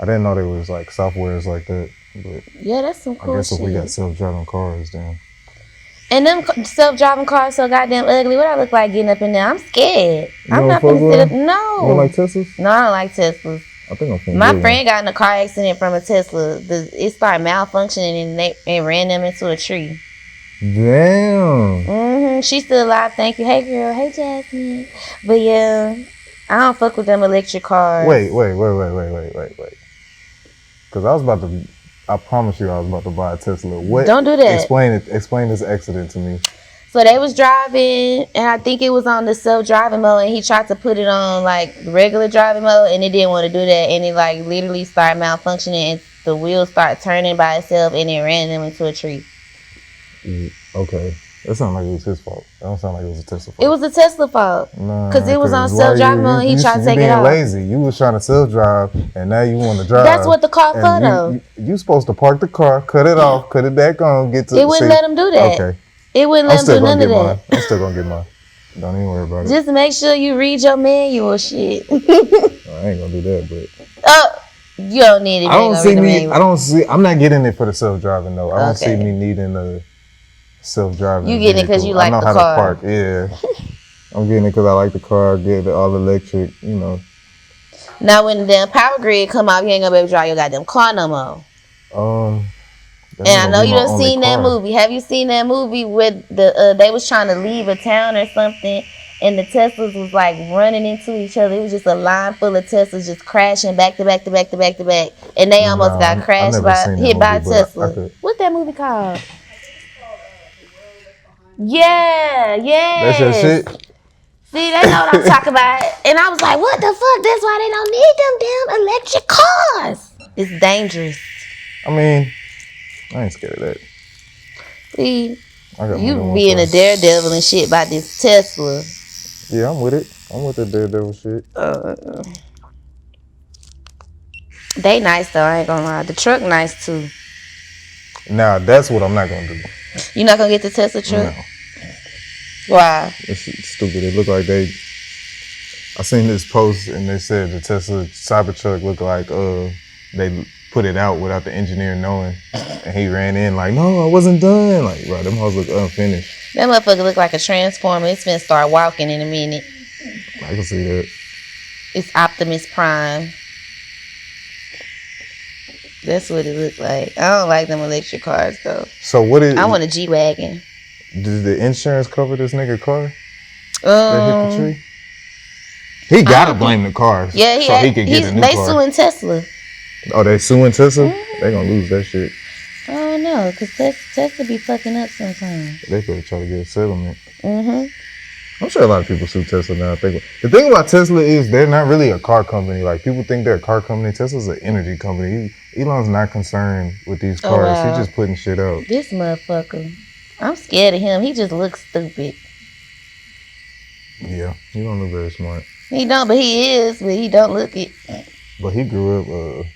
I didn't know there was, like, softwares like that. But yeah, that's some cool shit. I guess if we got self-driving cars, then... And them self-driving cars so goddamn ugly. What I look like getting up in there? I'm scared. I'm not gonna sit up. No. You don't like Teslas? No, I don't like Teslas. I think I'm My friend got in a car accident from a Tesla. It started malfunctioning and it ran them into a tree. Damn. She's still alive. Thank you. Hey girl. Hey Jasmine. But yeah, I don't fuck with them electric cars. Wait. Because I promise you I was about to buy a Tesla. What? Don't do that. Explain this accident to me. So they was driving, and I think it was on the self-driving mode, and he tried to put it on, like, regular driving mode, and it didn't want to do that, and it, like, literally started malfunctioning, and the wheels started turning by itself, and it ran them into a tree. Okay. That sounded like it was his fault. That don't sound like it was a Tesla fault. It was a Tesla fault. Nah. Because it was on self-driving mode, and he tried to take it off. You being lazy. You was trying to self-drive, and now you want to drive. That's what the car for, though. You supposed to park the car, cut it off, cut it back on, get to... It wouldn't let him do that. Okay. It wouldn't let him do none of that. I'm still going to get mine. Don't even worry about it. Just make sure you read your manual shit. I ain't going to do that, but... You don't need it. I'm not getting it for the self-driving, though. I don't see me needing a self-driving You getting it because you like the car. I know how to park, yeah. I'm getting it because I like the car, get it all electric, you know. Now, when the power grid come out, you ain't going to be able to drive your goddamn car no more. And I know you done seen that movie. Have you seen that movie with they was trying to leave a town or something, and the Teslas was like running into each other. It was just a line full of Teslas just crashing back to back to back to back to back, and they almost got crashed hit by a Tesla. What's that movie called? Yeah. That's your shit? See, they know what I'm talking about. And I was like, what the fuck? That's why they don't need them damn electric cars. It's dangerous. I mean, I ain't scared of that. See, you being a daredevil and shit about this Tesla. Yeah, I'm with it. I'm with the daredevil shit. They nice though, I ain't gonna lie. The truck nice too. Now, that's what I'm not gonna do. You not gonna get the Tesla truck? No. Why? It's stupid. It look like I seen this post and they said the Tesla Cybertruck looked like they put it out without the engineer knowing, and he ran in like, no, I wasn't done. Like, bro, them hoes look unfinished. That motherfucker look like a transformer. It's finna start walking in a minute. I can see that. It's Optimus Prime. That's what it looks like. I don't like them electric cars though. So what is? I want a G-Wagon. Did the insurance cover this nigga car that hit the tree? He gotta blame the car. Yeah, he could get a new car. They suing Tesla. Oh, they suing Tesla? They gonna lose that shit. I don't don't know, because Tesla be fucking up sometimes. They could try to get a settlement. Mm-hmm. I'm sure a lot of people sue Tesla now. The thing about Tesla is they're not really a car company. Like, people think they're a car company. Tesla's an energy company. Elon's not concerned with these cars. wow. He's just putting shit out. This motherfucker. I'm scared of him. He just looks stupid. Yeah, he don't look very smart. He don't, but he is, but he don't look it. But he grew up,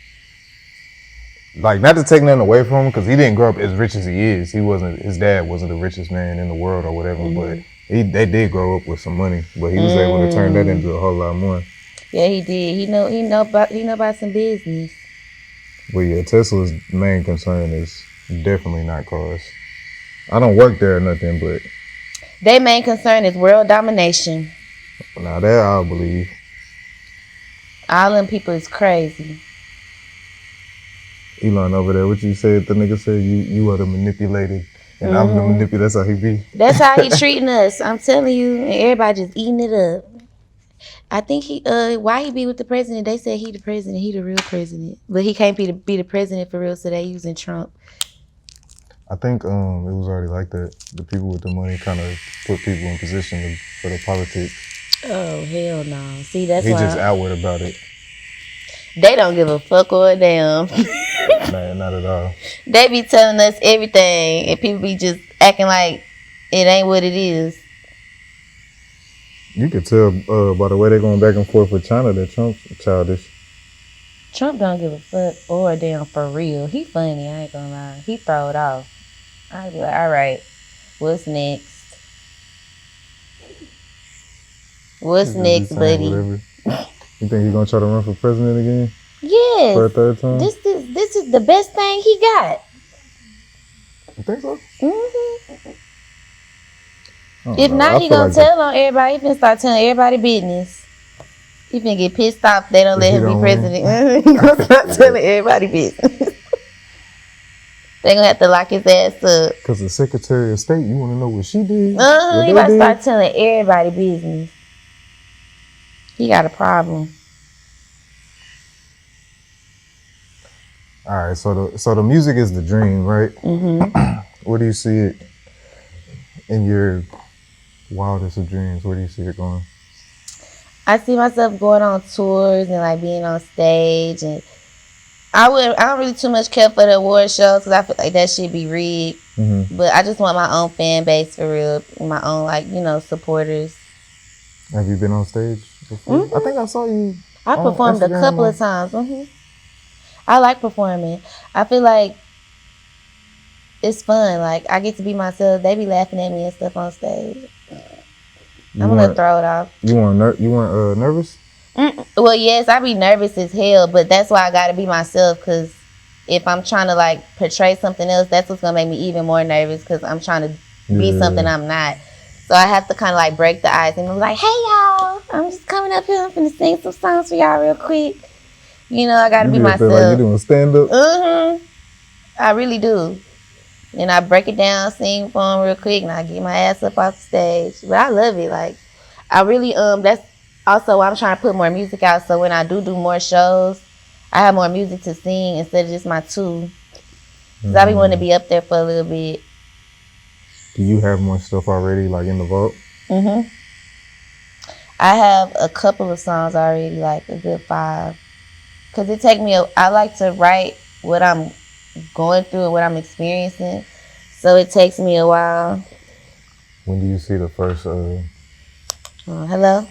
like, not to take nothing away from him, because he didn't grow up as rich as he is. His dad wasn't the richest man in the world or whatever, but they did grow up with some money. But he was able to turn that into a whole lot more. Yeah, he did. He know about some business. But yeah, Tesla's main concern is definitely not cars. I don't work there or nothing, but Their main concern is world domination. now that I'll believe. All them people is crazy. Elon over there, what you said? The nigga said you are the manipulated, and I'm the manipulated. That's how he be. That's how he treating us. I'm telling you, and everybody just eating it up. I think why he be with the president? They said he the president, he the real president, but he can't be the president for real. So they using Trump. I think it was already like that. The people with the money kind of put people in position for the politics. Oh hell no! See, that's He why just outward about it. they don't give a fuck or a damn. Nah, not at all. They be telling us everything, and people be just acting like it ain't what it is. You could tell by the way they're going back and forth with China that Trump's childish. Trump don't give a fuck or a damn for real. He funny, I ain't gonna lie. He throw it off. I be like, all right, what's next? What's next, buddy? Whatever. You think he's gonna try to run for president again? Yes. For a third time? This is the best thing he got. You think so? Mm-hmm. I If not, he feel gonna like tell on everybody. He finna start telling everybody business. He finna get pissed off if they don't let If he him be don't president. He gonna start telling everybody business. They gonna have to lock his ass up. Because the Secretary of State, you want to know what she did? He What about to they start did? telling everybody business. He got a problem. All right, so the music is the dream, right? Mm-hmm. Where do you see it in your wildest of dreams? Where do you see it going? I see myself going on tours and like being on stage, and I don't really too much care for the award shows because I feel like that shit be rigged. Mm-hmm. But I just want my own fan base for real, my own supporters. Have you been on stage before? Mm-hmm. I think I saw you. I on performed a Instagram couple or- of times. Mm-hmm. I like performing. I feel like it's fun. Like I get to be myself. They be laughing at me and stuff on stage. I'm gonna throw it off. You weren't nervous? Well, yes, I be nervous as hell, but that's why I gotta be myself. Cause if I'm trying to like portray something else, that's what's gonna make me even more nervous. Cause I'm trying to be something I'm not. So I have to kind of like break the ice and be like, "Hey y'all, I'm just coming up here. I'm finna sing some songs for y'all real quick." You know, I gotta be myself. Like you doing stand up? I really do. And I break it down, sing for them real quick, and I get my ass up off the stage. But I love it. Like, I really, that's also why I'm trying to put more music out. So when I do more shows, I have more music to sing instead of just my two. Because I be wanting to be up there for a little bit. Do you have more stuff already, like in the vault? Mm-hmm. I have a couple of songs already, like a good 5. Because it take me, I like to write what I'm going through and what I'm experiencing. So it takes me a while. When do you see the first? Hello?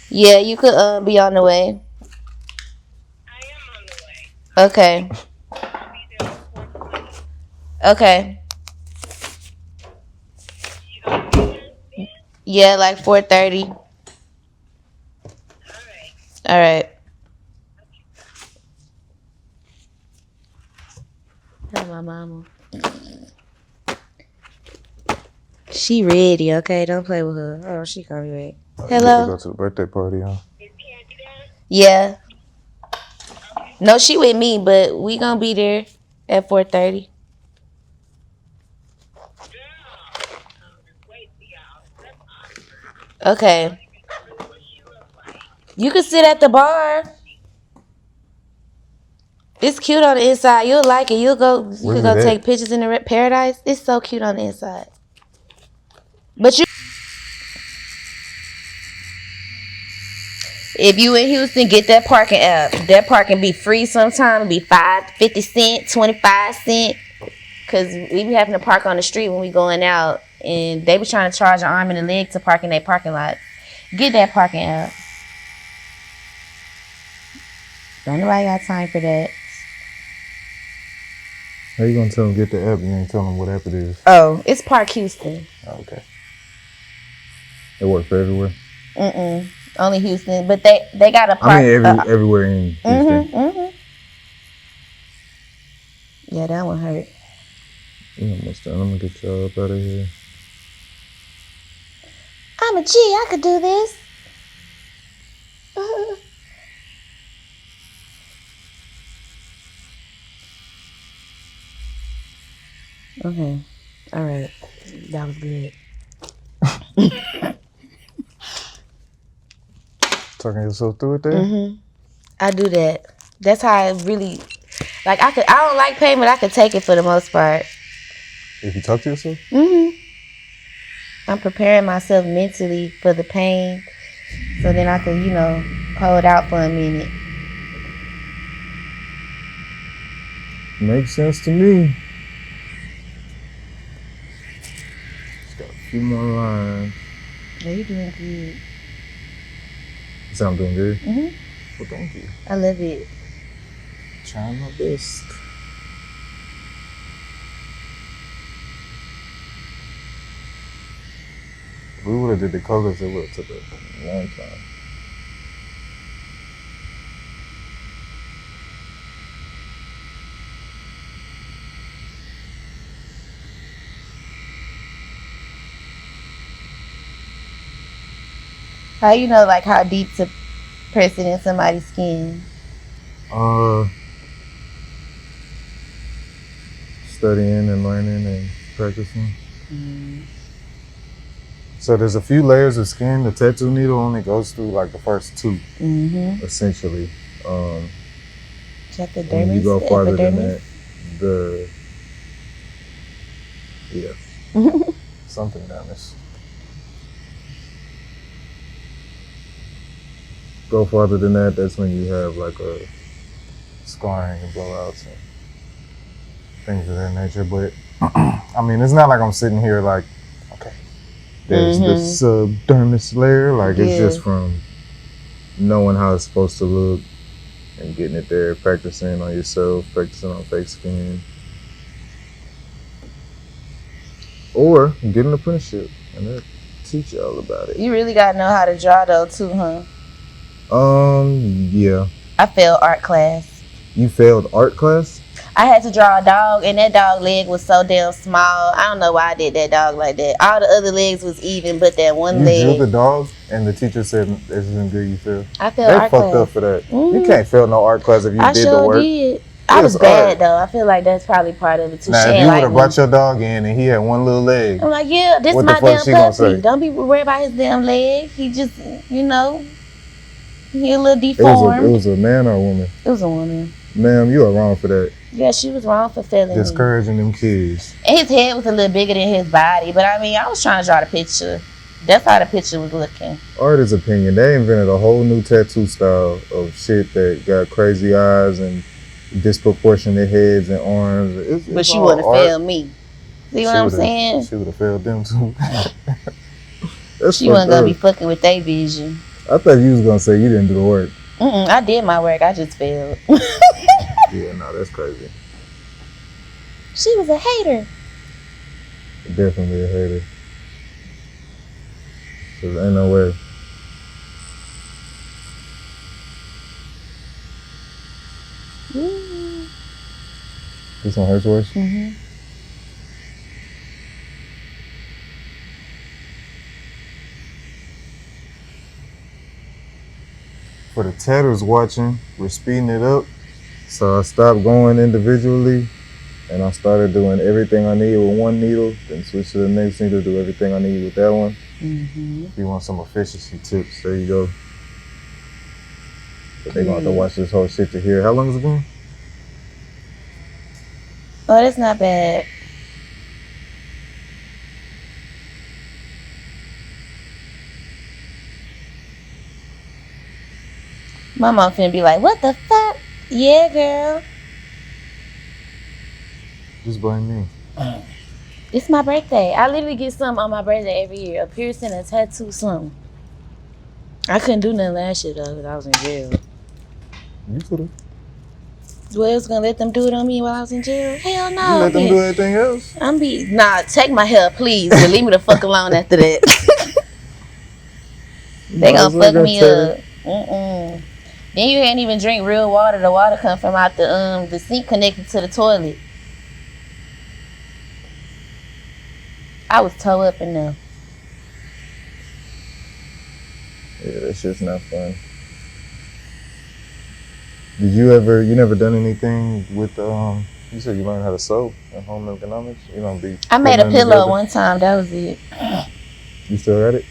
Yeah, you could be on the way. I am on the way. Okay. I'll be there before 20. Okay. You gonna be there then? Yeah, like 4:30. Alright. All right. Tell my mama. She ready, okay? Don't play with her. Oh, she gonna be ready. You Hello? go to the birthday party, huh? Is Candy there? Yeah. No, she with me, but we gonna be there at 4:30. Girl. I'm waiting for y'all. That's awesome. Okay. What she look like? You can sit at the bar. It's cute on the inside. You'll like it. You Where's could it go at? take pictures in the paradise. It's so cute on the inside. But if you in Houston, get that parking app. That parking be free sometimes. Be 50 cents, 25 cents. Cause we be having to park on the street when we going out, and they be trying to charge an arm and a leg to park in their parking lot. Get that parking app. Don't nobody got time for that. How you gonna tell them get the app? You ain't tell them what app it is. Oh, it's Park Houston. Oh, okay. It work for everywhere. Only Houston, but they got a park. I mean, everywhere in Houston. Yeah, that one hurt. You almost done. I'm gonna get y'all up out of here. I'm a G. I could do this. Okay. All right. That was good. Talking yourself through it there? I do that. That's how I really like. I don't like pain, but I could take it for the most part. If you talk to yourself? I'm preparing myself mentally for the pain, so then I can, hold out for a minute. Makes sense to me. Just got a few more lines. Yeah, you're doing good. You sound doing good? Well, thank you. I love it. Trying my best. If we would have did the colors, it would have took a long time. How you know, like, how deep to press it in somebody's skin? Studying and learning and practicing. So there's a few layers of skin. The tattoo needle only goes through like the first two, essentially. Check the dermis, when you go the farther epidermis. than that, something down this. Go farther than that, that's when you have like a scarring and blowouts and things of that nature. But I mean, it's not like I'm sitting here like, okay, there's the subdermis layer. Like it's just from knowing how it's supposed to look and getting it there, practicing on yourself, practicing on fake skin. Or get an apprenticeship and they'll teach you all about it. You really gotta know how to draw though too, huh? Yeah. I failed art class. You failed art class? I had to draw a dog, and that dog leg was so damn small. I don't know why I did that dog like that. All the other legs was even, but that one leg. You drew the dog, and the teacher said this isn't good. You failed. I failed they art class. Fucked up for that. You can't fail no art class if you did the work. I did. I was bad though. I feel like that's probably part of it too. Now, if you would have brought your dog in and he had one little leg, I'm like, yeah, this what my the fuck damn she gonna puppy. say? Don't be worried about his damn leg. He just, he a little deformed. It was a man or a woman? It was a woman. Ma'am, you are wrong for that. Yeah, she was wrong for failing. Discouraging them kids. And his head was a little bigger than his body, but I mean, I was trying to draw the picture. That's how the picture was looking. Art is opinion. They invented a whole new tattoo style of shit that got crazy eyes and disproportionate heads and arms. It's but she all wouldn't have art. failed me. See what I'm saying? She would have failed them too. She wasn't gonna be fucking with their vision. I thought you was gonna say you didn't do the work. I did my work. I just failed. Yeah, no, that's crazy. She was a hater. Definitely a hater. Cause ain't no way. This one hurts worse? For the tatters watching, we're speeding it up. So I stopped going individually and I started doing everything I need with one needle, then switch to the next needle, do everything I need with that one. If you want some efficiency tips, there you go. But they're gonna have to watch this whole shit to hear. How long has it been? Oh, that's not bad. My mom finna be like, what the fuck? Yeah, girl. Just blame me. It's my birthday. I literally get something on my birthday every year. A piercing, a tattoo, something. I couldn't do nothing last year, though, because I was in jail. You could've. Well, I was gonna let them do it on me while I was in jail? Hell no. You let them do everything else. Nah, take my hair, please, but leave me the fuck alone after that. They Might gonna as well fuck got me tatted. up. Then you can't even drink real water. The water come from out the sink connected to the toilet. I was toe up in there. Yeah, that shit's not fun. Did you never done anything with, you said you learned how to sew in home economics? You don't be. I made a putting them pillow together? one time. That was it. You still got it?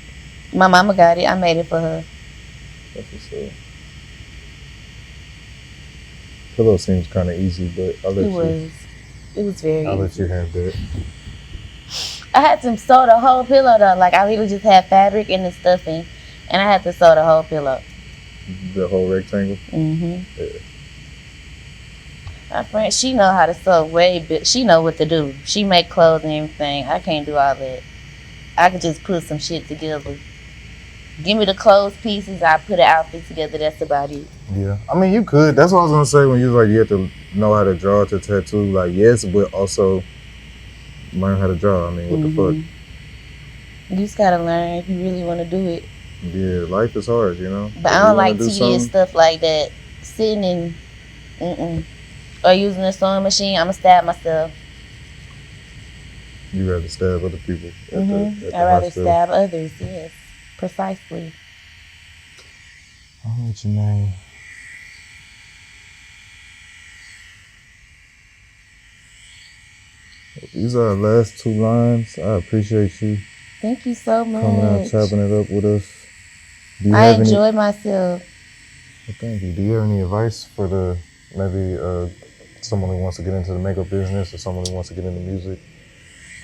My mama got it. I made it for her. That's what's up. Pillow seems kind of easy, but It was very I'll let easy. you have that. I had to sew the whole pillow though. Like I literally just had fabric and the stuffing, and I had to sew the whole pillow. The whole rectangle? Mm-hmm. Yeah. My friend, she know how to sew she know what to do. She make clothes and everything. I can't do all that. I could just put some shit together. Give me the clothes pieces, I put an outfit together. That's about it. Yeah. I mean, you could. That's what I was going to say when you was like, you have to know how to draw to tattoo. Like, yes, but also learn how to draw. I mean, what the fuck? You just gotta learn if you really want to do it. Yeah, life is hard, you know? But If I you don't wanna like do tedious something, stuff like that. Sitting and or using a sewing machine, I'ma stab myself. you rather stab other people at the I'd rather hospital. stab others, yes. Precisely. I don't know what your name. These are our last two lines. I appreciate you Thank you so much. coming out, chopping it up with us. Do you I have enjoyed myself. Well, thank you. Do you have any advice for maybe someone who wants to get into the makeup business or someone who wants to get into music?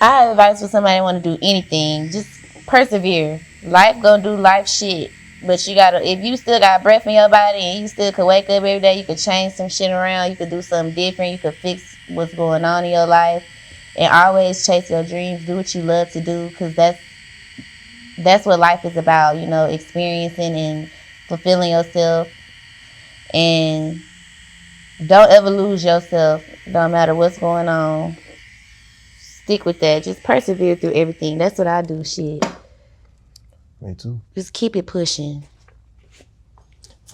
I have advice for somebody that want to do anything. Just persevere. Life gonna do life shit. But you gotta, if you still got breath in your body and you still could wake up every day, you could change some shit around, you could do something different, you could fix what's going on in your life, and always chase your dreams. Do what you love to do, because that's what life is about, you know, experiencing and fulfilling yourself. And don't ever lose yourself. No matter what's going on. Stick with that. Just persevere through everything. That's what I do, shit. Me too. Just keep it pushing.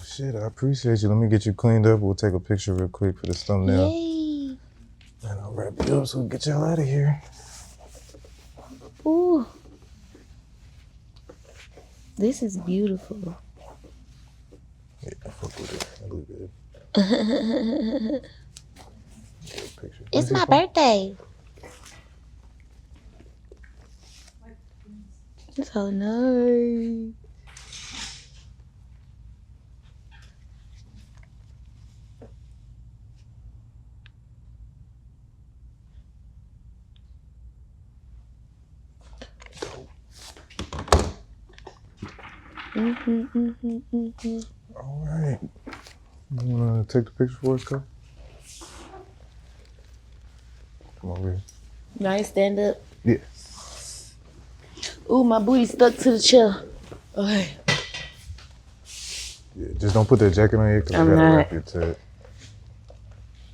Shit, I appreciate you. Let me get you cleaned up. We'll take a picture real quick for this thumbnail. Yay. And I'll wrap you up so we can get y'all out of here. Ooh. This is beautiful. Yeah, I fuck with it. I look good. Picture. It's my birthday. It's so nice. All right. You want to take the picture for us, Cole? Come over here. Nice, stand up. Yeah. Ooh, my booty stuck to the chair. Okay. Yeah, just don't put that jacket on you because I I'm gotta not. wrap your tat.